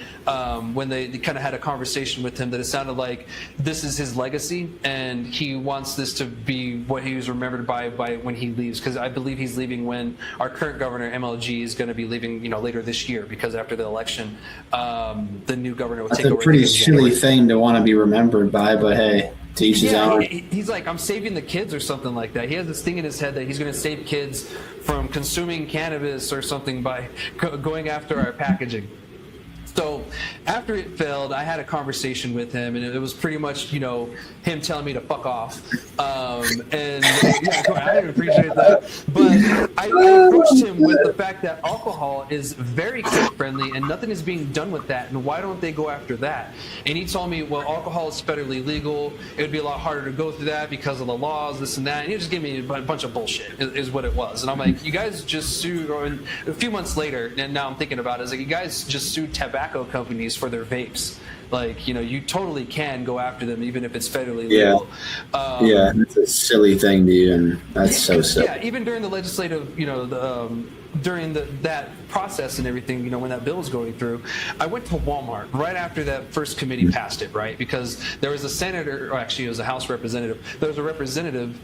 when they kind of had a conversation with him, that it sounded like this is his legacy, and he wants this to be what he was remembered by when he leaves. Because I believe he's leaving when our current governor, MLG, is going to be leaving, later this year. Because after the election, the new governor will take over. That's a pretty silly thing to want to be remembered by, but hey. He's like, I'm saving the kids or something like that. He has this thing in his head that he's going to save kids from consuming cannabis or something by going after our packaging. So after it failed, I had a conversation with him, and it was pretty much, him telling me to fuck off. And yeah, I didn't appreciate that. But I approached him with the fact that alcohol is very kid-friendly, and nothing is being done with that. And why don't they go after that? And he told me, well, alcohol is federally legal. It would be a lot harder to go through that because of the laws, this and that. And he just gave me a bunch of bullshit, is what it was. And I'm like, you guys just sued, or a few months later, and now I'm thinking about it, you guys just sued tobacco companies for their vapes. Like, you totally can go after them even if it's federally legal. Yeah, that's a silly thing to even. That's so silly. Yeah, even during the legislative, during that process and everything, when that bill was going through, I went to Walmart right after that first committee passed it, right? Because there was a senator, or actually it was a House representative, there was a representative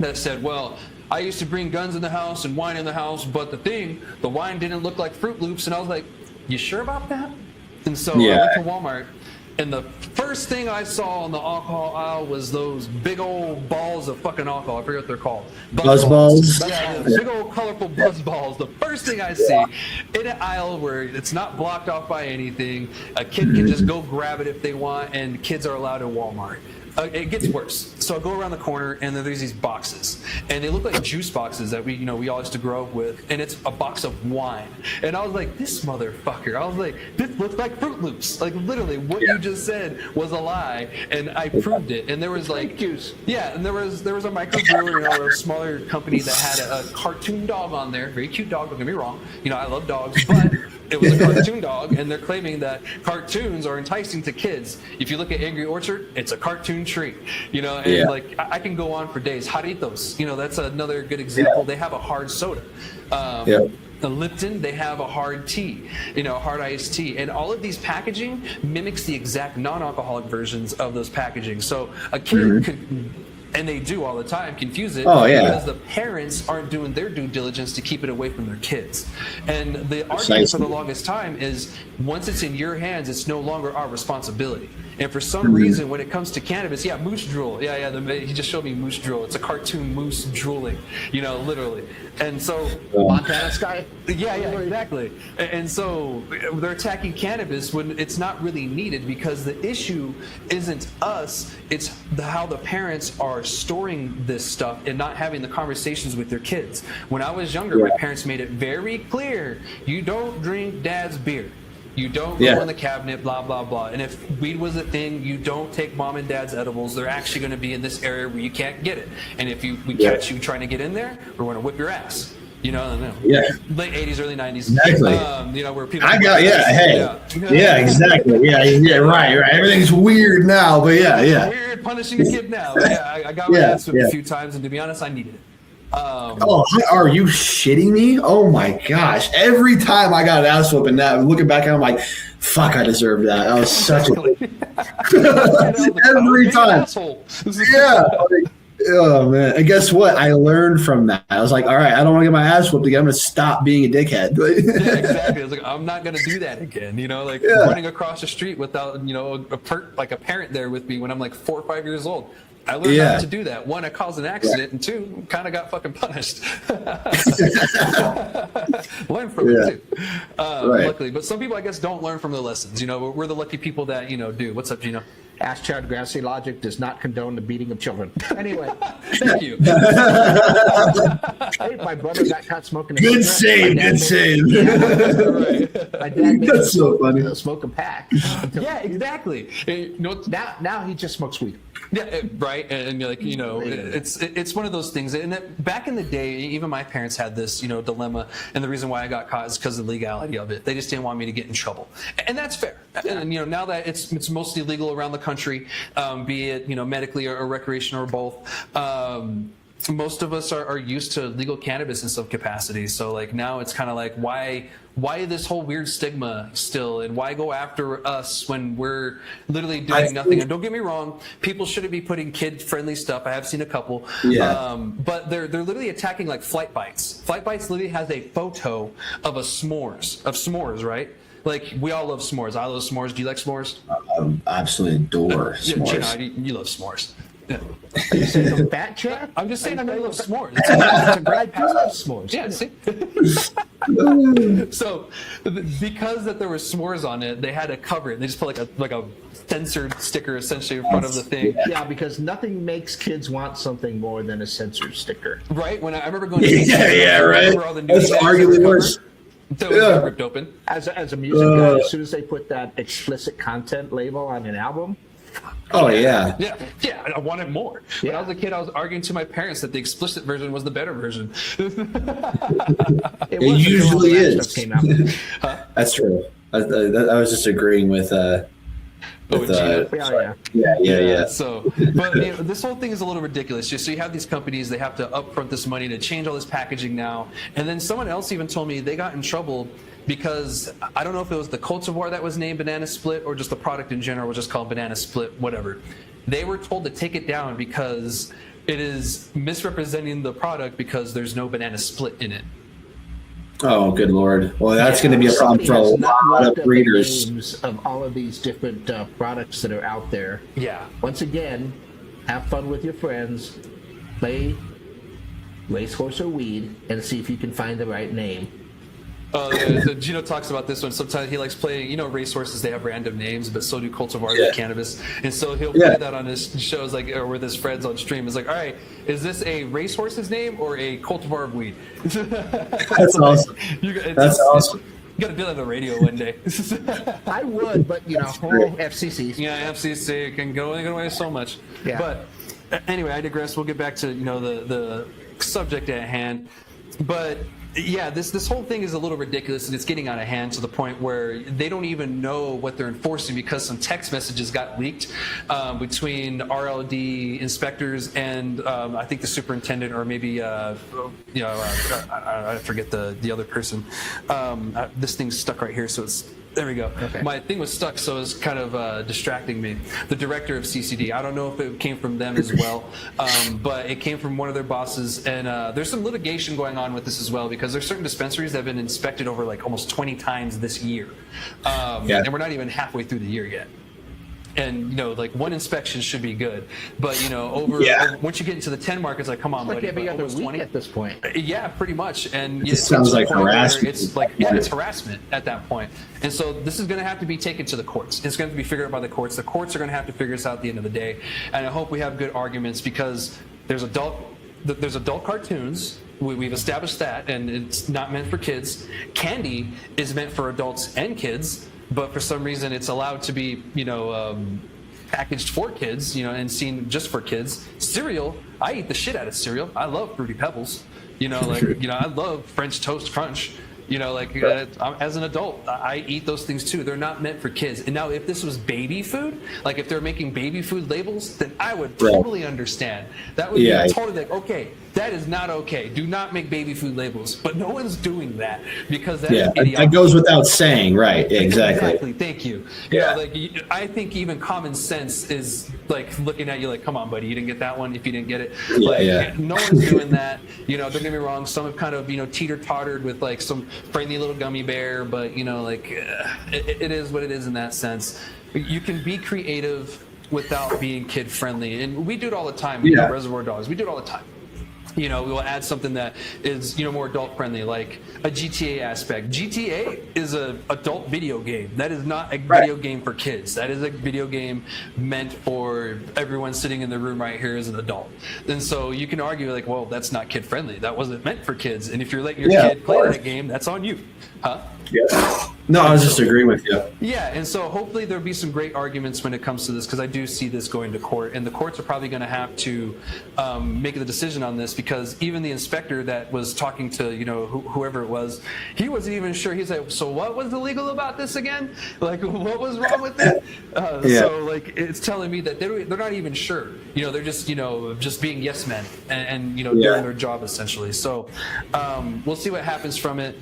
that said, well, I used to bring guns in the house and wine in the house, but the wine didn't look like Fruit Loops. And I was like, you sure about that? And so I went to Walmart, and the first thing I saw on the alcohol aisle was those big old balls of fucking alcohol. I forget what they're called. Buzz balls? Yeah, big old colorful buzz balls. The first thing I see in an aisle where it's not blocked off by anything, a kid can just go grab it if they want, and kids are allowed in Walmart. It gets worse. So I go around the corner, and then there's these boxes, and they look like juice boxes that we all used to grow up with, and it's a box of wine. And I was like, this motherfucker. I was like, this looks like Fruit Loops. Like, literally, what you just said was a lie, and I proved it. And there was like juice. Yeah, and there was a microbrewery, a smaller company that had a cartoon dog on there, very cute dog. Don't get me wrong. I love dogs, but it was a cartoon dog, and they're claiming that cartoons are enticing to kids. If you look at Angry Orchard, it's a cartoon tree, and like I can go on for days. Haritos, that's another good example. They have a hard soda. The Lipton, they have a hard tea, hard iced tea. And all of these packaging mimics the exact non-alcoholic versions of those packaging. So a kid could, and they do all the time, confuse it because the parents aren't doing their due diligence to keep it away from their kids. And the argument for the longest time is, once it's in your hands, it's no longer our responsibility. And for some reason, when it comes to cannabis, moose drool. He just showed me moose drool. It's a cartoon moose drooling, literally. And so Montana Sky. Yeah, exactly. And so they're attacking cannabis when it's not really needed, because the issue isn't us, it's how the parents are storing this stuff and not having the conversations with their kids. When I was younger, my parents made it very clear, you don't drink dad's beer. You don't go in the cabinet, blah, blah, blah. And if weed was a thing, you don't take mom and dad's edibles. They're actually going to be in this area where you can't get it. And if we catch you trying to get in there, we're going to whip your ass. Late 80s, early 90s. Exactly. Where people. Exactly. Right. Everything's weird now, but Weird punishing a kid now. I got my ass whipped a few times, and to be honest, I needed it. Oh, are you shitting me? Oh my gosh! Every time I got an ass whooping, that looking back, I'm like, "Fuck, I deserved that." That was such a every time. Yeah. Like, oh man! And guess what? I learned from that. I was like, "All right, I don't want to get my ass whooped again. I'm gonna stop being a dickhead." Yeah, exactly. I was like, I'm not gonna do that again. Like running across the street without a parent there with me when I'm like 4 or 5 years old. I learned not to do that. One, I caused an accident, and two, kind of got fucking punished. Learn from it too, luckily. But some people, I guess, don't learn from the lessons. We're the lucky people that do. What's up, Gino? Ask Chad Grassy logic does not condone the beating of children. Anyway. Thank you. Hey, my brother got caught smoking a Good cigarette. save. My dad made That's so funny. Smoke a pack. Yeah, exactly. Now he just smokes weed. Yeah, right. And you're like, it's one of those things. And back in the day, even my parents had this, dilemma. And the reason why I got caught is because of the legality of it. They just didn't want me to get in trouble, and that's fair. Yeah. And now that it's mostly legal around the country, be it medically or recreational or both. Most of us are used to legal cannabis in some capacity. So like now it's kind of like why this whole weird stigma still, and why go after us when we're literally doing nothing? And don't get me wrong, people shouldn't be putting kid-friendly stuff. I have seen a couple, but they're literally attacking like Flight Bites. Flight Bites literally has a photo of s'mores, right? Like we all love s'mores. I love s'mores. Do you like s'mores? I absolutely adore s'mores. Gino, you love s'mores. Yeah. Are you saying I'm fat, Chad? I'm just saying I love s'mores. It's a great I love s'mores. Yeah, see? So, because that there was s'mores on it, they had to cover it. They just put like a censored sticker essentially in front of the thing. Yeah, because nothing makes kids want something more than a censored sticker. Right? When I remember going to right. all the That's arguably worse. So it was ripped open. As a music guy, as soon as they put that explicit content label on an album, oh yeah. Yeah, I wanted more. When I was a kid, I was arguing to my parents that the explicit version was the better version. it usually is. Came out. That's true. I was just agreeing with. Yeah. So, but this whole thing is a little ridiculous. So you have these companies, they have to upfront this money to change all this packaging now. And then someone else even told me they got in trouble because I don't know if it was the cultivar that was named Banana Split or just the product in general was just called Banana Split, whatever. They were told to take it down because it is misrepresenting the product because there's no banana split in it. Oh, good Lord. Well, that's going to be a problem for a lot of breeders. Names of all of these different products that are out there. Yeah. Once again, have fun with your friends. Play racehorse or weed and see if you can find the right name. Gino talks about this one. Sometimes he likes playing, racehorses, they have random names, but so do cultivars of cannabis. And so he'll play that on his shows, or with his friends on stream. It's like, all right, is this a racehorse's name or a cultivar of weed? That's awesome. That's awesome. You got to do that on the radio one day. I would, but FCC. Yeah, FCC can go away so much. Yeah. But anyway, I digress. We'll get back to the subject at hand. But yeah, this whole thing is a little ridiculous, and it's getting out of hand to the point where they don't even know what they're enforcing because some text messages got leaked between RLD inspectors and I think the superintendent, or maybe I forget the other person. This thing's stuck right here, so it's. There we go. Okay. My thing was stuck, so it was kind of distracting me. The director of CCD, I don't know if it came from them as well, but it came from one of their bosses. And there's some litigation going on with this as well, because there's certain dispensaries that have been inspected over like almost 20 times this year. And we're not even halfway through the year yet. And like one inspection should be good, but once you get into the 10 mark, it's like, come on, it's buddy, like every other week 20 at this point. Yeah, pretty much. And it sounds like harassment. It's like it's harassment at that point. And so this is going to have to be taken to the courts. It's going to be figured out by the courts. The courts are going to have to figure this out at the end of the day. And I hope we have good arguments, because there's adult cartoons. We've established that, and it's not meant for kids. Candy is meant for adults and kids. But for some reason, it's allowed to be, packaged for kids, and seen just for kids. Cereal, I eat the shit out of cereal. I love Fruity Pebbles. I love French Toast Crunch. You know, like as an adult, I eat those things too. They're not meant for kids. And now, if this was baby food, like if they're making baby food labels, then I would totally understand. That would be totally like, okay, that is not okay. Do not make baby food labels. But no one's doing that because that is idiotic. That goes without saying, right? Exactly. Exactly. Thank you. Yeah. Like I think even common sense is like looking at you like, come on, buddy, you didn't get that one if you didn't get it. No one's doing that. You know, don't get me wrong. Some have kind of teeter-tottered with like some friendly little gummy bear, but it is what it is in that sense. You can be creative without being kid friendly, and we do it all the time. We do Reservoir Dogs. We do it all the time. We will add something that is more adult friendly, like a GTA aspect. GTA is a adult video game. That is not a video game for kids. That is a video game meant for everyone sitting in the room right here as an adult. And so you can argue like, well, that's not kid friendly. That wasn't meant for kids. And if you're letting your kid play that game, that's on you, huh? Yeah. No, I was just agreeing with you. Yeah, and so hopefully there'll be some great arguments when it comes to this, because I do see this going to court, and the courts are probably going to have to make the decision on this, because even the inspector that was talking to whoever it was, he wasn't even sure. He's like, so what was illegal about this again? Like, what was wrong with it? So like, it's telling me that they're not even sure. They're just just being yes men and doing their job essentially. So we'll see what happens from it.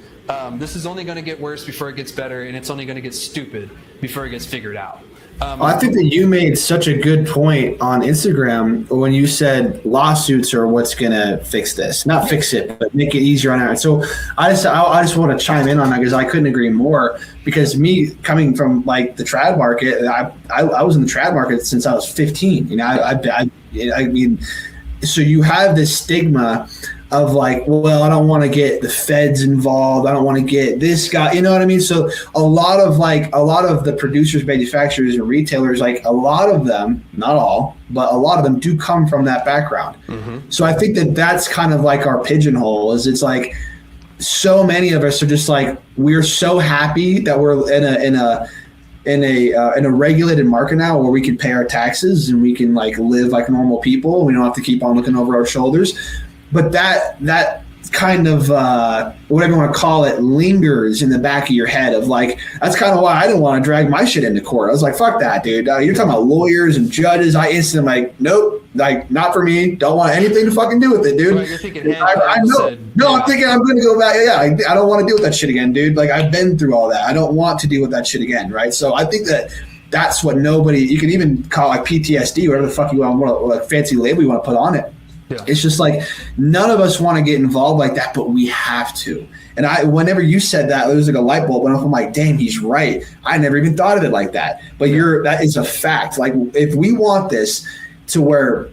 This is only going to get worse before it gets better, and it's only going to get stupid before it gets figured out. I think that you made such a good point on Instagram when you said lawsuits are what's going to fix this. Not fix it, but make it easier on our. So I just want to chime in on that, because I couldn't agree more. Because me coming from like the trad market, I was in the trad market since I was 15. I mean, so you have this stigma of like, well, I don't want to get the feds involved. I don't want to get this guy. You know what I mean? So a lot of the producers, manufacturers, and retailers, like a lot of them, not all, but a lot of them do come from that background. Mm-hmm. So I think that that's kind of like our pigeonhole. Is it's like so many of us are just like, we're so happy that we're in a regulated market now where we can pay our taxes and we can like live like normal people. We don't have to keep on looking over our shoulders. But that kind of whatever you want to call it lingers in the back of your head of like, that's kind of why I didn't want to drag my shit into court. I was like, fuck that, dude. You're talking about lawyers and judges. I instantly like, nope, like not for me. Don't want anything to fucking do with it, dude. Well, you're thinking I know. I'm thinking I'm going to go back. Yeah, I don't want to deal with that shit again, dude. Like I've been through all that. I don't want to deal with that shit again, right? So I think that's what you can even call like PTSD, whatever the fuck you want, like fancy label you want to put on it. Yeah. It's just like none of us want to get involved like that, but we have to. And whenever you said that, it was like a light bulb went off. I'm like, damn, he's right. I never even thought of it like that. But that is a fact. Like if we want this to where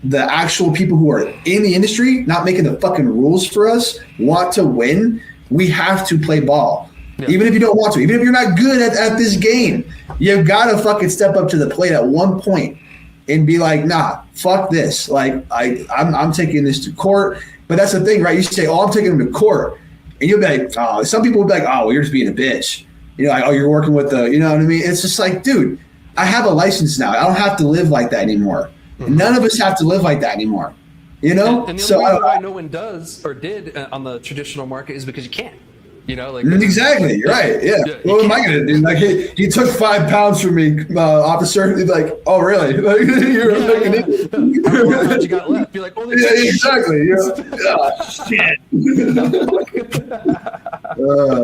the actual people who are in the industry, not making the fucking rules for us, want to win, we have to play ball. Yeah. Even if you don't want to, even if you're not good at this game, you've got to fucking step up to the plate at one point and be like, nah, fuck this. Like I'm taking this to court. But that's the thing, right? You say, oh, I'm taking them to court. And you'll be like, oh, some people will be like, oh, well, you're just being a bitch. Like, oh, you're working with you know what I mean? It's just like, dude, I have a license now. I don't have to live like that anymore. Mm-hmm. None of us have to live like that anymore. And the only reason why no one does or did on the traditional market is because you can't. Like exactly, you're right. Yeah. What am I gonna do? Like, hey, he took 5 pounds from me, officer. He's like, oh, really? Like, you're an idiot. How much you got left? You're like, oh, yeah, exactly. Shit.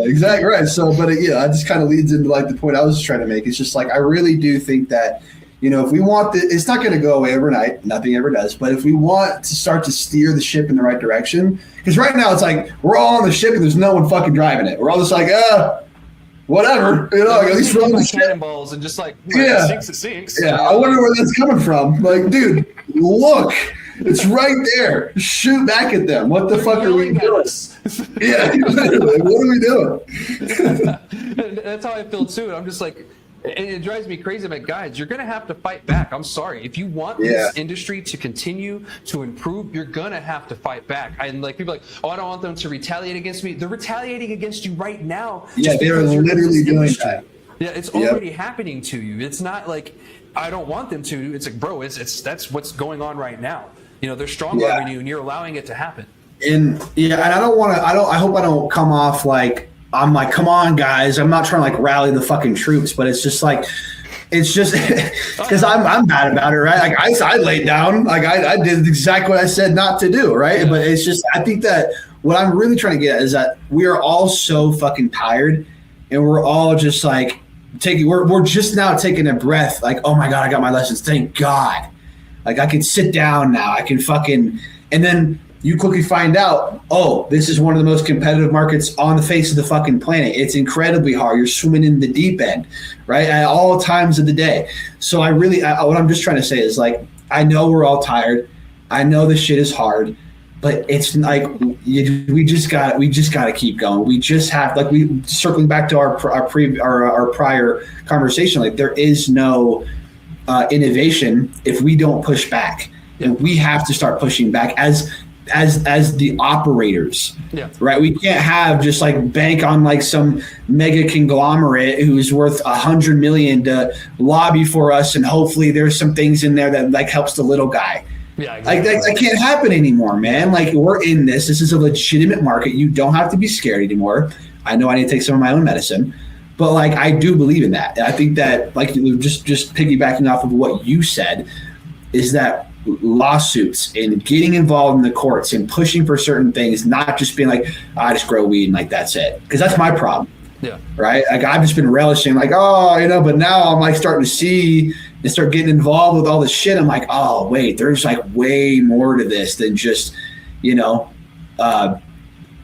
Exactly right. So, but it just kind of leads into like the point I was trying to make. It's just like I really do think that. If we want it's not going to go away overnight. Nothing ever does. But if we want to start to steer the ship in the right direction, because right now it's like we're all on the ship and there's no one fucking driving it. We're all just like, whatever. Like, at least we're on the ship. Cannonballs and just like, it sinks. Yeah, I wonder where that's coming from. Like, dude, look. It's right there. Shoot back at them. What the fuck are we doing? Yeah, like, what are we doing? That's how I feel too. And I'm just like, and it drives me crazy. I'm like, guys, you're going to have to fight back. I'm sorry. If you want this industry to continue to improve, you're going to have to fight back. And like people are like, oh, I don't want them to retaliate against me. They're retaliating against you right now. Yeah, they're literally doing that. Yeah, it's already happening to you. It's not like I don't want them to. It's like, bro, that's what's going on right now. They're strong arming you and you're allowing it to happen. And yeah, and I don't want to. I hope I don't come off like I'm like, come on, guys. I'm not trying to like rally the fucking troops, but it's just like, it's just because I'm bad about it, right? Like I laid down, like I did exactly what I said not to do, right? Yeah. But it's just, I think that what I'm really trying to get at is that we are all so fucking tired, and we're all just like we're just now taking a breath, like, oh my God, I got my lessons. Thank God. Like I can sit down now. I can fucking, and then you quickly find out, oh, this is one of the most competitive markets on the face of the fucking planet. It's incredibly hard. You're swimming in the deep end, right? At all times of the day. So what I'm just trying to say is like, I know we're all tired. I know this shit is hard, but it's like, we just got to keep going. We just have, like, circling back to our prior conversation, like there is no innovation if we don't push back. And we have to start pushing back as the operators, right? We can't have just like bank on like some mega conglomerate who's worth $100 million to lobby for us, and hopefully there's some things in there that like helps the little guy. Yeah, exactly. Like that can't happen anymore, man. Like we're in this. This is a legitimate market. You don't have to be scared anymore. I know I need to take some of my own medicine, but like I do believe in that. I think that like just piggybacking off of what you said is that lawsuits and getting involved in the courts and pushing for certain things, not just being like, I just grow weed and like that's it, because that's my problem. Yeah, right. Like I've just been relishing, like, oh, but now I'm like starting to see and start getting involved with all this shit. I'm like, oh wait, there's like way more to this than just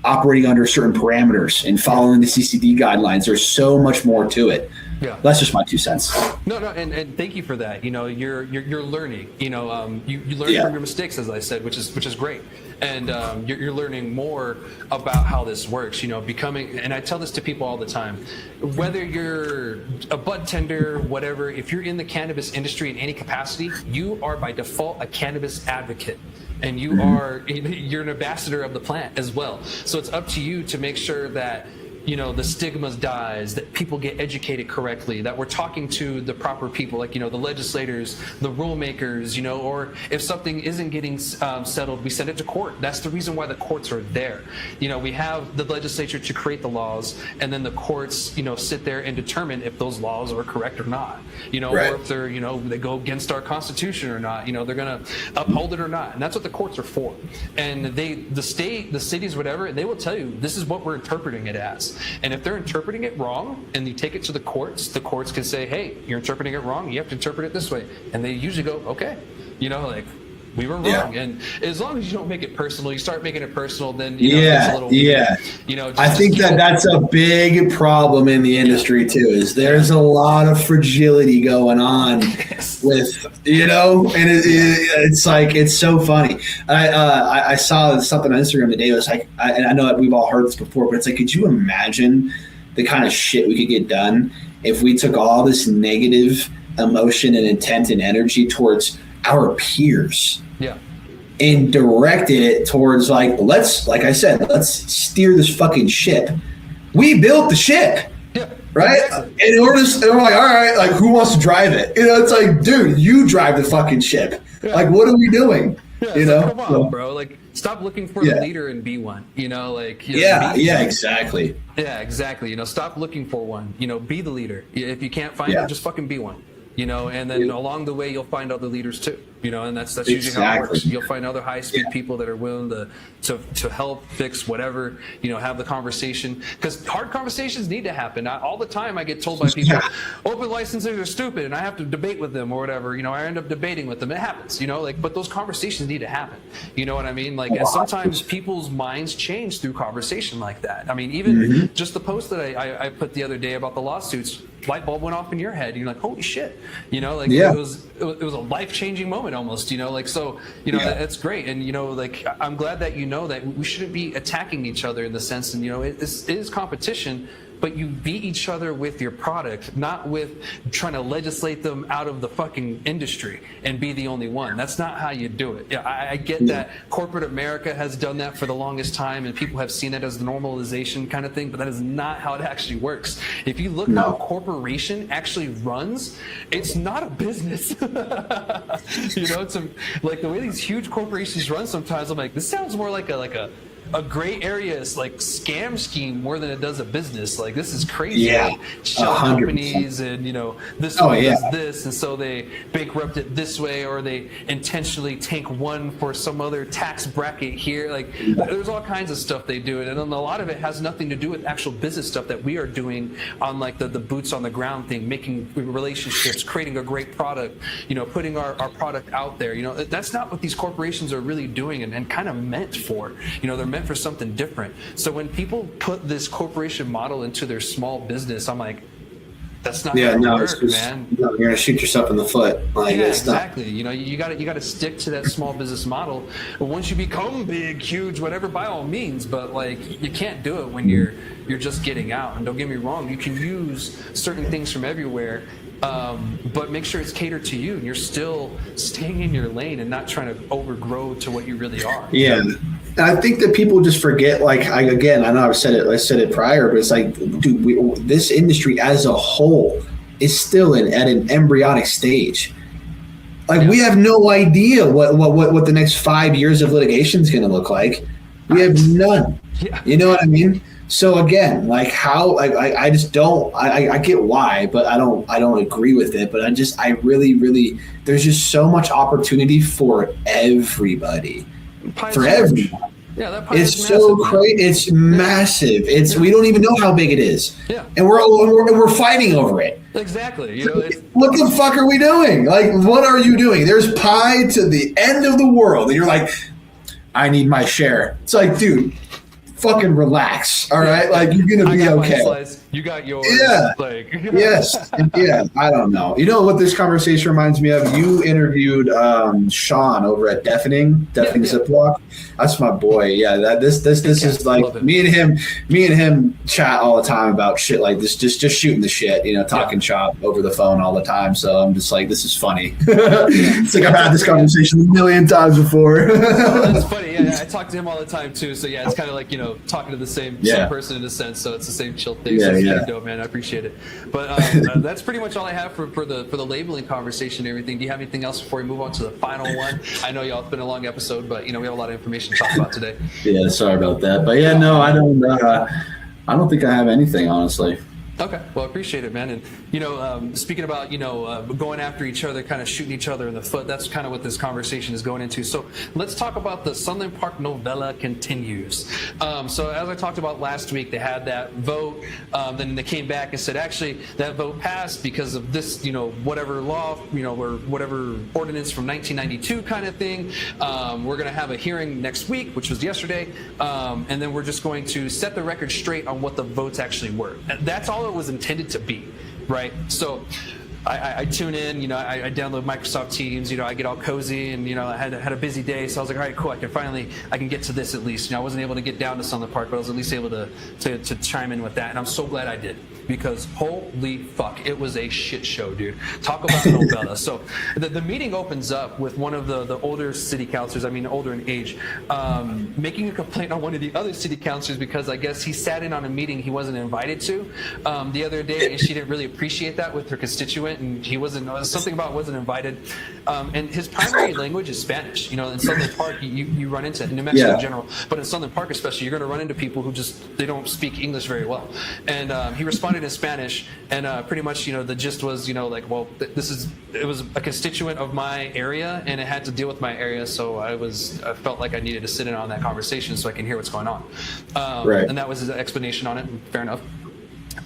operating under certain parameters and following the CCD guidelines. There's so much more to it. Yeah, that's just my 2 cents. No, and thank you for that. You're learning. You learn from your mistakes, as I said, which is great. And you're learning more about how this works. Becoming, and I tell this to people all the time, whether you're a bud tender, whatever, if you're in the cannabis industry in any capacity, you are by default a cannabis advocate. And you're an ambassador of the plant as well. So it's up to you to make sure that the stigmas dies, that people get educated correctly, that we're talking to the proper people, like, the legislators, the rule makers, or if something isn't getting settled, we send it to court. That's the reason why the courts are there. We have the legislature to create the laws, and then the courts, sit there and determine if those laws are correct or not, right. Or if they're, they go against our Constitution or not, they're going to uphold it or not. And that's what the courts are for. And the state, the cities, whatever, they will tell you, this is what we're interpreting it as. And if they're interpreting it wrong and you take it to the courts can say, hey, you're interpreting it wrong. You have to interpret it this way. And they usually go, okay, like, we were wrong. And as long as you don't make it personal, you start making it personal, then it's a little weird. I think that's a big problem in the industry too, is there's a lot of fragility going on with, and it's like, it's so funny. I saw something on Instagram today. It was like, and I know that we've all heard this before, but it's like, could you imagine the kind of shit we could get done if we took all this negative emotion and intent and energy towards our peers, and directed it towards let's steer this fucking ship. We built the ship, right? Exactly. And we're like, all right, like, who wants to drive it? It's like, dude, you drive the fucking ship. Yeah. Like, what are we doing? Yeah, come on, bro. Like, stop looking for the leader and be one. Exactly. Yeah, exactly. Stop looking for one. Be the leader. If you can't find it, just fucking be one. And then along the way you'll find other leaders too. And that's usually how it works. You'll find other high-speed people that are willing to help fix whatever, have the conversation. Because hard conversations need to happen. All the time I get told by people, open licensers are stupid, and I have to debate with them or whatever. I end up debating with them. It happens, but those conversations need to happen. You know what I mean? Like, and sometimes people's minds change through conversation like that. I mean, even just the post that I put the other day about the lawsuits, light bulb went off in your head. You're like, holy shit. It was a life-changing moment almost, that's great. And, I'm glad that that we shouldn't be attacking each other in the sense, and, it is competition, but you beat each other with your product, not with trying to legislate them out of the fucking industry and be the only one. That's not how you do it. Yeah, I get that corporate America has done that for the longest time, and people have seen it as the normalization kind of thing, but that is not how it actually works. If you look how a corporation actually runs, it's not a business. You know, it's like the way these huge corporations run sometimes, I'm like, this sounds more like a gray area is like scam scheme more than it does a business. Like, this is crazy. Yeah, Shell 100%. companies, and you know, this one does this, and so they bankrupt it this way, or they intentionally tank one for some other tax bracket here. Like, there's all kinds of stuff they do, and then a lot of it has nothing to do with actual business stuff that we are doing on like the boots on the ground thing, making relationships, creating a great product, you know, putting our product out there. You know, that's not what these corporations are really doing and kind of meant for. You know, they're meant for something different. So when people put this corporation model into their small business, I'm like, that's not gonna work, man. No, you're gonna shoot yourself in the foot. Like, yeah, it's exactly. Not. You know, you got to stick to that small business model. But once you become big, huge, whatever, by all means. But like, you can't do it when you're just getting out. And don't get me wrong, you can use certain things from everywhere. But make sure it's catered to you, and you're still staying in your lane and not trying to overgrow to what you really are. Yeah. And I think that people just forget, like, I know I said it prior, but it's like, dude, this industry as a whole is still at an embryonic stage. Like, we have no idea what the next 5 years of litigation is going to look like. We have none. Yeah. You know what I mean? So again, like, how, like, I just don't, I get why, but I don't agree with it. But I really, there's just so much opportunity for everybody. For everyone. Yeah, that pie it's is so massive, crazy. It's massive. It's we don't even know how big it is. Yeah. And we're fighting over it. Exactly. You know, what the fuck are we doing? Like, what are you doing? There's pie to the end of the world, and you're like, I need my share. It's like, dude, fucking relax. All right, like, you're gonna be okay. Slice, you got yours. Yeah. Like, Yes. Yeah. I don't know. You know what this conversation reminds me of? You interviewed Sean over at Deafening Ziploc. That's my boy. Yeah. This is like me and him chat all the time about shit like this. Just shooting the shit. You know, talking shop over the phone all the time. So I'm just like, this is funny. It's like I've had this conversation a million times before. That's funny. Yeah, I talk to him all the time too. So yeah, it's kind of like, you know, talking to the same person in a sense. So it's the same chill thing. So it's dope, man. I appreciate it. But that's pretty much all I have for the labeling conversation and everything. Do you have anything else before we move on to the final one? I know y'all, it's been a long episode, but you know, we have a lot of information to talk about today. Yeah, sorry about that. But yeah, no, I don't think I have anything, honestly. Okay, well, I appreciate it, man. And, you know, speaking about, you know, going after each other, kind of shooting each other in the foot, that's kind of what this conversation is going into. So let's talk about the Sunland Park Novela continues. So as I talked about last week, they had that vote. Then they came back and said, actually, that vote passed because of this, you know, whatever law, you know, or whatever ordinance from 1992 kind of thing. We're going to have a hearing next week, which was yesterday. And then we're just going to set the record straight on what the votes actually were. And that's all it was intended to be, right? So I tune in, you know, I download Microsoft Teams, you know, I get all cozy, and, you know, I had a busy day, so I was like, all right, cool, I can get to this at least. You know, I wasn't able to get down to Sunland Park, but I was at least able to chime in with that, and I'm so glad I did, because holy fuck, it was a shit show, dude. Talk about novella. So the meeting opens up with one of the older city councilors, I mean older in age, making a complaint on one of the other city councilors because I guess he sat in on a meeting he wasn't invited to the other day, and she didn't really appreciate that with her constituent, and he wasn't invited. And his primary language is Spanish. You know, in Sunland Park, you run into, in New Mexico in general, but in Sunland Park especially, you're going to run into people who they don't speak English very well. And he responded in Spanish, and pretty much, you know, the gist was, you know, like, well, it was a constituent of my area, and it had to deal with my area, so I felt like I needed to sit in on that conversation so I can hear what's going on. Right. And that was his explanation on it. Fair enough.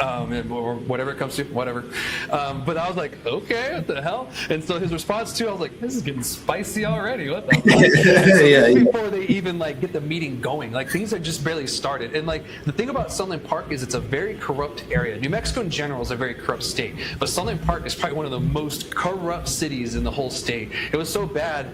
Or whatever it comes to, whatever. But I was like, okay, what the hell? And so his response too, I was like, this is getting spicy already. What the fuck? Before they even like get the meeting going, like things had just barely started. And like the thing about Sunland Park is it's a very corrupt area. New Mexico in general is a very corrupt state, but Sunland Park is probably one of the most corrupt cities in the whole state. It was so bad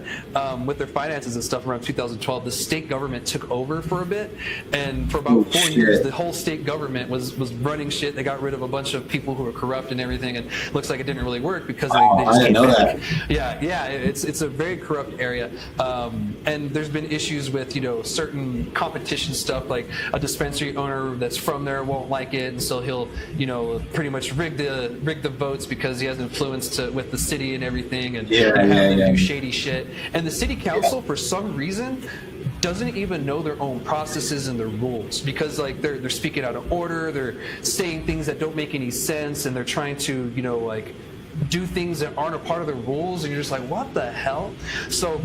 with their finances and stuff around 2012. The state government took over for a bit, and for about 4 years, the whole state government was running shit. shit. They got rid of a bunch of people who were corrupt and everything, and looks like it didn't really work because Oh, they I just didn't came know back. that. Yeah, it's a very corrupt area, and there's been issues with certain competition stuff, like a dispensary owner that's from there won't like it, and so he'll pretty much rig the votes because he has influence with the city and everything, and have them do shady shit. And the city council, for some reason, doesn't even know their own processes and their rules, because like they're speaking out of order, they're saying things that don't make any sense, and they're trying to do things that aren't a part of the rules, and you're just like, what the hell? So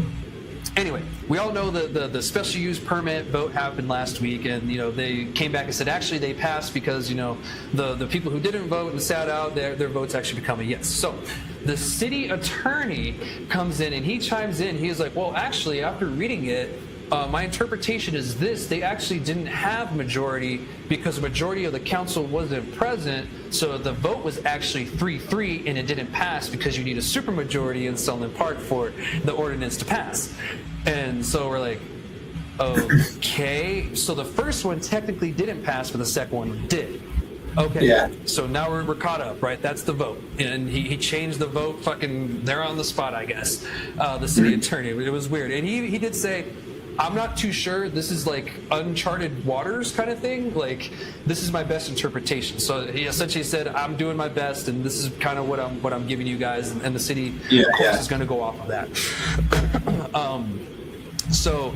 anyway, we all know the special use permit vote happened last week, and they came back and said actually they passed because the people who didn't vote and sat out, their votes actually become a yes. So the city attorney comes in and he chimes in. He's like, well, actually, after reading it, my interpretation is this: they actually didn't have majority because the majority of the council wasn't present, so the vote was actually 3-3, and it didn't pass because you need a supermajority in Sunland Park for the ordinance to pass. And so we're like, okay, so the first one technically didn't pass, but the second one did. Okay, yeah. So now we're caught up, right? That's the vote. And he changed the vote fucking there on the spot, I guess. The city attorney, it was weird. And he did say, I'm not too sure. This is like uncharted waters kind of thing. Like, this is my best interpretation. So he essentially said, I'm doing my best, and this is kind of what I'm giving you guys. And the city, of course, is going to go off of that. So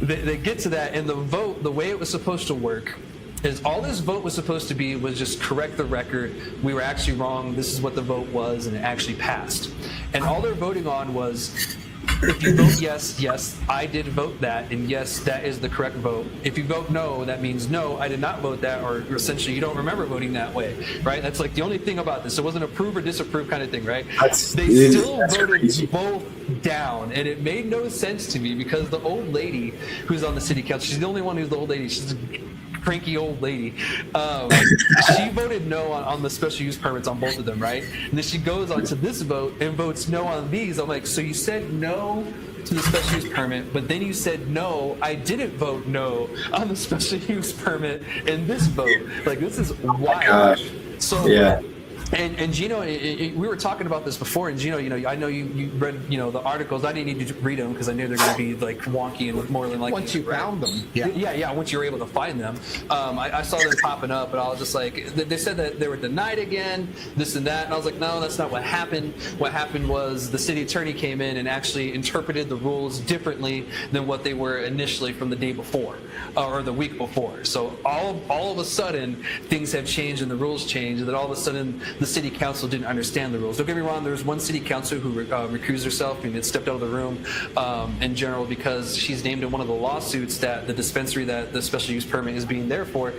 they get to that, and the vote, the way it was supposed to work, is all this vote was supposed to be was just correct the record. We were actually wrong. This is what the vote was, and it actually passed. And all they're voting on was, if you vote yes, I did vote that, and yes, that is the correct vote. If you vote no, that means no, I did not vote that, or essentially you don't remember voting that way, right? That's like the only thing about this. It wasn't approve or disapprove kind of thing, right? They still voted crazy. Both down, and it made no sense to me because the old lady who's on the city council, she's the only one who's the old lady. She's a cranky old lady. She voted no on the special use permits on both of them, right? And then she goes on to this vote and votes no on these. I'm like, so you said no to the special use permit, but then you said no, I didn't vote no on the special use permit in this vote. Like, this is wild. Gosh. So yeah. And Gino, we were talking about this before, and Gino, I know you read, the articles. I didn't need to read them because I knew they're going to be like wonky and more than like once you found them. Yeah. Once you were able to find them, I saw them popping up, and I was just like, they said that they were denied again, this and that, and I was like, no, that's not what happened. What happened was the city attorney came in and actually interpreted the rules differently than what they were initially from the day before or the week before. So all of a sudden things have changed and the rules changed, and then all of a sudden the city council didn't understand the rules. Don't get me wrong, there was one city councilor who recused herself and stepped out of the room in general because she's named in one of the lawsuits that the dispensary that the special use permit is being there for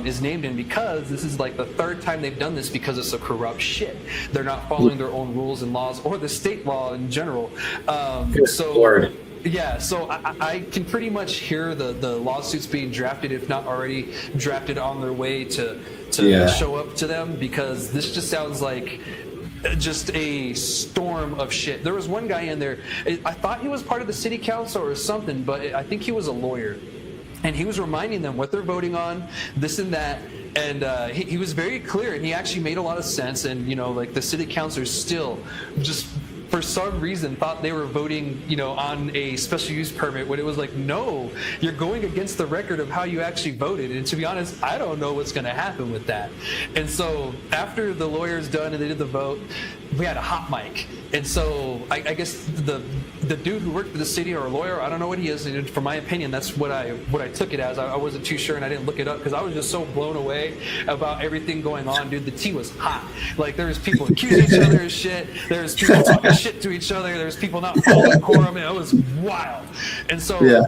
is named in, because this is like the third time they've done this because it's a corrupt shit. They're not following their own rules and laws or the state law in general. Lord. Yeah, so I can pretty much hear the lawsuits being drafted, if not already drafted, on their way to show up to them, because this just sounds like just a storm of shit. There was one guy in there, I thought he was part of the city council or something, but I think he was a lawyer. And he was reminding them what they're voting on, this and that. And he was very clear, and he actually made a lot of sense. And, like the city councilors still just, for some reason, thought they were voting, on a special use permit, when it was like, no, you're going against the record of how you actually voted. And to be honest, I don't know what's going to happen with that. And so after the lawyer's done and they did the vote, we had a hot mic. And so I guess the dude who worked for the city, or a lawyer, I don't know what he is. And for my opinion, that's what I took it as. I wasn't too sure, and I didn't look it up because I was just so blown away about everything going on, dude. The tea was hot. Like, there was people accusing each other of shit. There was people talking shit to each other. There was people not following quorum. It was wild. And so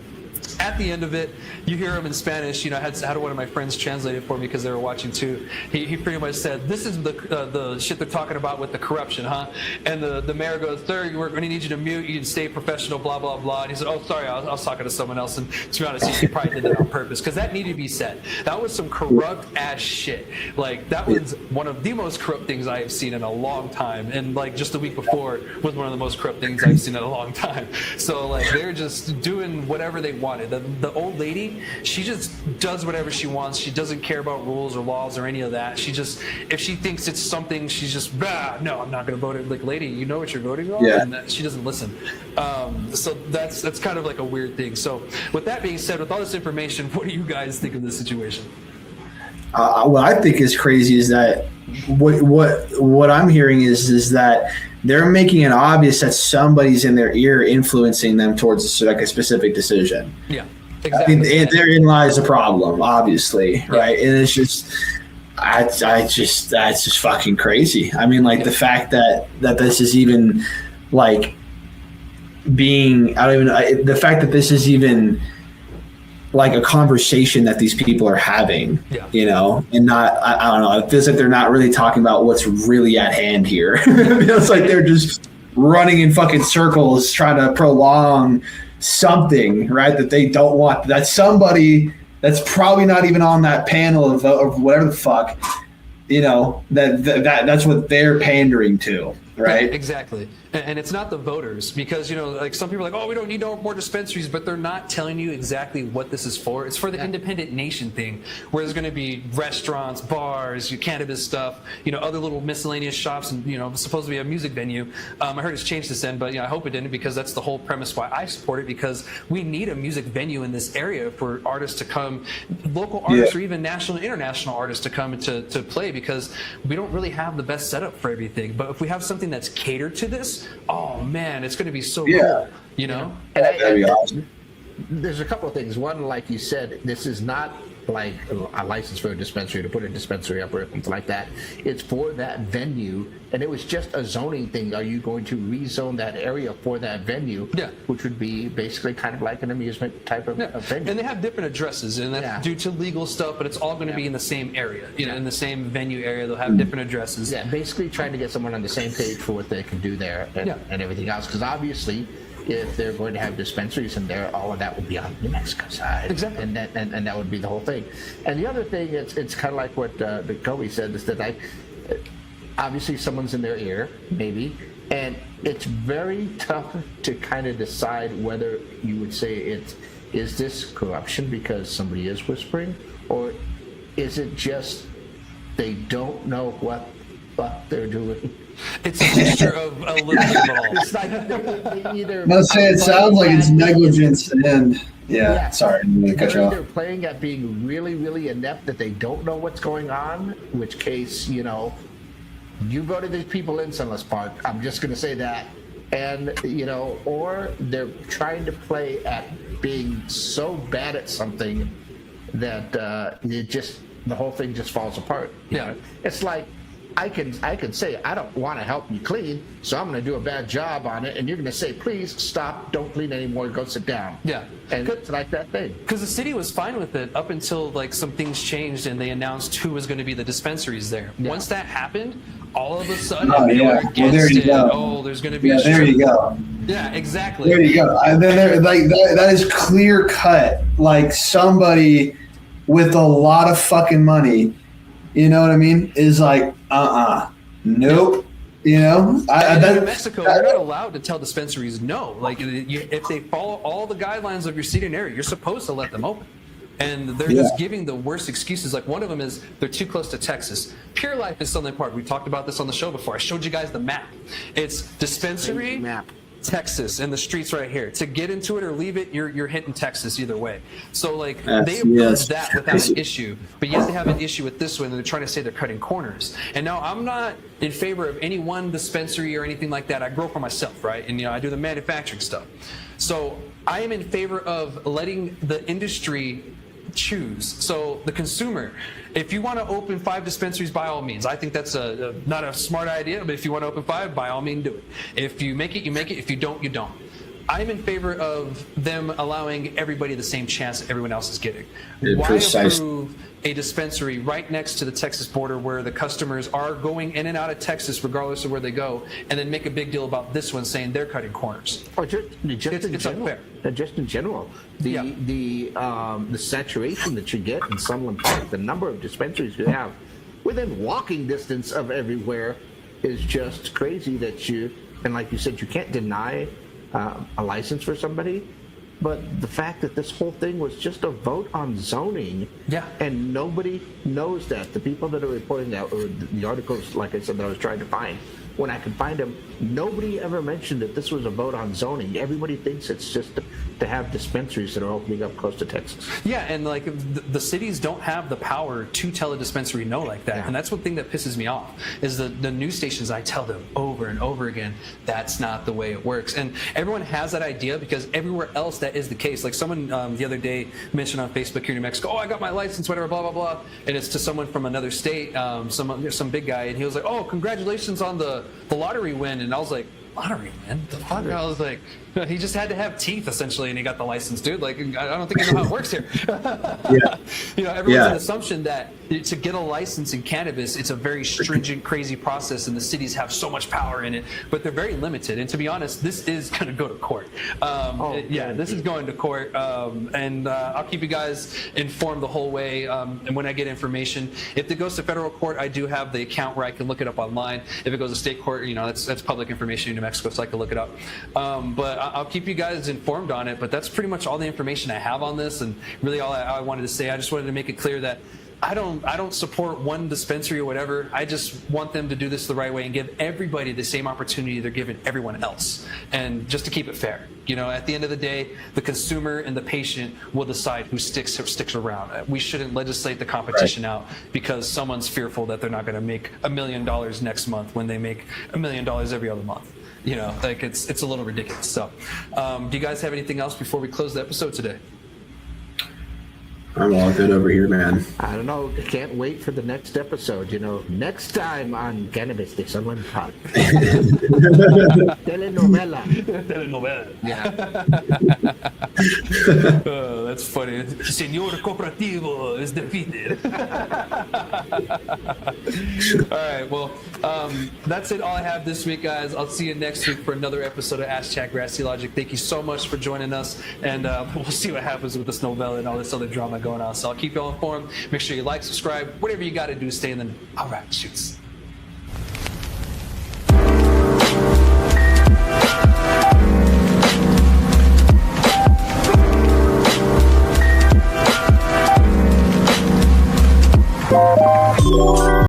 at the end of it, you hear him in Spanish. I had one of my friends translate it for me because they were watching too. He pretty much said, this is the shit they're talking about with the corruption, huh? And the mayor goes, sir, we're going to need you to mute. You can stay professional, blah, blah, blah. And he said, oh, sorry, I was talking to someone else. And to be honest, he probably did that on purpose because that needed to be said. That was some corrupt-ass shit. Like, that was one of the most corrupt things I have seen in a long time. And, like, just the week before was one of the most corrupt things I've seen in a long time. So, like, they're just doing whatever they wanted. The old lady, she just does whatever she wants. She doesn't care about rules or laws or any of that. She just, if she thinks it's something, she's just, no, I'm not going to vote it. Like, lady, you know what you're voting on? Yeah. And she doesn't listen. So that's kind of like a weird thing. So with that being said, with all this information, what do you guys think of this situation? What I think is crazy is that what I'm hearing is that they're making it obvious that somebody's in their ear influencing them towards like a specific decision. Yeah, exactly. I mean, therein lies the problem, obviously, right? And it's just, that's just fucking crazy. I mean, like the fact that this is even like the fact that this is even like a conversation that these people are having, you know, and not, I don't know, it feels like they're not really talking about what's really at hand here. It feels like they're just running in fucking circles trying to prolong something, right, that they don't want, that somebody that's probably not even on that panel of whatever the fuck, you know, that's what they're pandering to, right? Exactly. And it's not the voters, because, you know, like some people are like, oh, we don't need no more dispensaries, but they're not telling you exactly what this is for. It's for the independent nation thing, where there's going to be restaurants, bars, cannabis stuff, you know, other little miscellaneous shops, and, you know, supposed to be a music venue. I heard it's changed this end, but, you know, I hope it didn't, because that's the whole premise why I support it, because we need a music venue in this area for artists to come, local artists or even national and international artists to come to play, because we don't really have the best setup for everything. But if we have something that's catered to this, oh man, it's going to be so cool, you know? And That'd be awesome. There's a couple of things. One, like you said, this is not like a license for a dispensary to put a dispensary up or anything like that. It's for that venue, and it was just a zoning thing. Are you going to rezone that area for that venue? Yeah. Which would be basically kind of like an amusement type of venue. And they have different addresses, and that's due to legal stuff, but it's all going to be in the same area, you know, in the same venue area. They'll have different addresses. Yeah, basically trying to get someone on the same page for what they can do there and everything else. Because obviously, if they're going to have dispensaries in there, all of that would be on the New Mexico side. Exactly. And that would be the whole thing. And the other thing, it's kind of like what Coby said, is that obviously someone's in their ear, maybe, and it's very tough to kind of decide whether you would say is this corruption because somebody is whispering, or is it just they don't know what they're doing? It's a mixture of a little bit of all. It's like they either. Let's say it sounds like it's negligence and sorry, I'm gonna cut you off. They're playing at being really, really inept that they don't know what's going on. In which case, you know, you voted these people in Sunland Park. I'm just going to say that, and you know, or they're trying to play at being so bad at something that the whole thing just falls apart. You know? It's like. I can say, I don't want to help you clean, so I'm going to do a bad job on it, and you're going to say, please stop, don't clean anymore, go sit down. Yeah. And it's like that thing. Because the city was fine with it up until like some things changed and they announced who was going to be the dispensaries there. Yeah. Once that happened, all of a sudden they were against it. Go. Oh, there's going to be a there you go. Yeah, exactly. There you go. And then like that is clear cut. Like somebody with a lot of fucking money, you know what I mean, is like, nope. You know, in Mexico, you're not allowed to tell dispensaries no. Like, if they follow all the guidelines of your city and area, you're supposed to let them open. And they're just giving the worst excuses. Like, one of them is they're too close to Texas. Pure Life is Sunland Park. We talked about this on the show before. I showed you guys the map. It's dispensary, Texas, and the streets right here. To get into it or leave it, you're hitting Texas either way. So like they approved that without an issue, but yet they have an issue with this one, and they're trying to say they're cutting corners. And now I'm not in favor of any one dispensary or anything like that. I grow for myself, right? And I do the manufacturing stuff. So I am in favor of letting the industry choose. So the consumer, if you want to open 5 dispensaries, by all means. I think that's not a smart idea, but if you want to open 5, by all means do it. If you make it, you make it. If you don't, you don't. I'm in favor of them allowing everybody the same chance that everyone else is getting. Why approve a dispensary right next to the Texas border where the customers are going in and out of Texas regardless of where they go, and then make a big deal about this one saying they're cutting corners? Or just it's unfair. Just in general, the saturation that you get in Sunland Park, the number of dispensaries you have within walking distance of everywhere is just crazy. And like you said, you can't deny a license for somebody, But the fact that this whole thing was just a vote on zoning, Yeah. and nobody knows that. The people that are reporting that, or the articles, like I said, that I was trying to find, when I could find them, nobody ever mentioned that this was a vote on zoning. Everybody thinks it's just to have dispensaries that are opening up close to Texas. Yeah, and like the cities don't have the power to tell a dispensary no like that. Yeah. And that's one thing that pisses me off is the news stations. I tell them over and over again, that's not the way it works. And everyone has that idea because everywhere else that is the case. Like someone the other day mentioned on Facebook here in New Mexico, oh, I got my license, whatever, blah, blah, blah. And it's to someone from another state, some big guy. And he was like, oh, congratulations on the lottery win. And I was like, lottery win? The fuck? I was like, he just had to have teeth essentially, and he got the license, dude. Like, I don't think you know how it works here. Yeah. You know, everyone's an assumption that to get a license in cannabis, it's a very stringent, crazy process, and the cities have so much power in it, but they're very limited. And to be honest, this is going to go to court. This is going to court, and I'll keep you guys informed the whole way. And when I get information, if it goes to federal court, I do have the account where I can look it up online. If it goes to state court, you know, that's public information in New Mexico, so I can look it up. But I'll keep you guys informed on it. But that's pretty much all the information I have on this, and really all I wanted to say. I just wanted to make it clear that I don't support one dispensary or whatever. I just want them to do this the right way and give everybody the same opportunity they're giving everyone else, and just to keep it fair. You know, at the end of the day, the consumer and the patient will decide who sticks around. We shouldn't legislate the competition out because someone's fearful that they're not going to make $1 million next month when they make $1 million every other month. You know, like it's a little ridiculous. So, do you guys have anything else before we close the episode today? I'm all good over here, man. I don't know. I can't wait for the next episode. You know, next time on Cannabis de Sunland Park. Telenovela. Telenovela. Yeah. Oh, that's funny. Señor Cooperativo is defeated. All right, well, that's it. All I have this week, guys. I'll see you next week for another episode of Ask Chat Grassy Logic. Thank you so much for joining us, and we'll see what happens with this novella and all this other drama going on. So I'll keep you all informed. Make sure you like, subscribe, whatever you got to do. Stay in the. All right, shoots.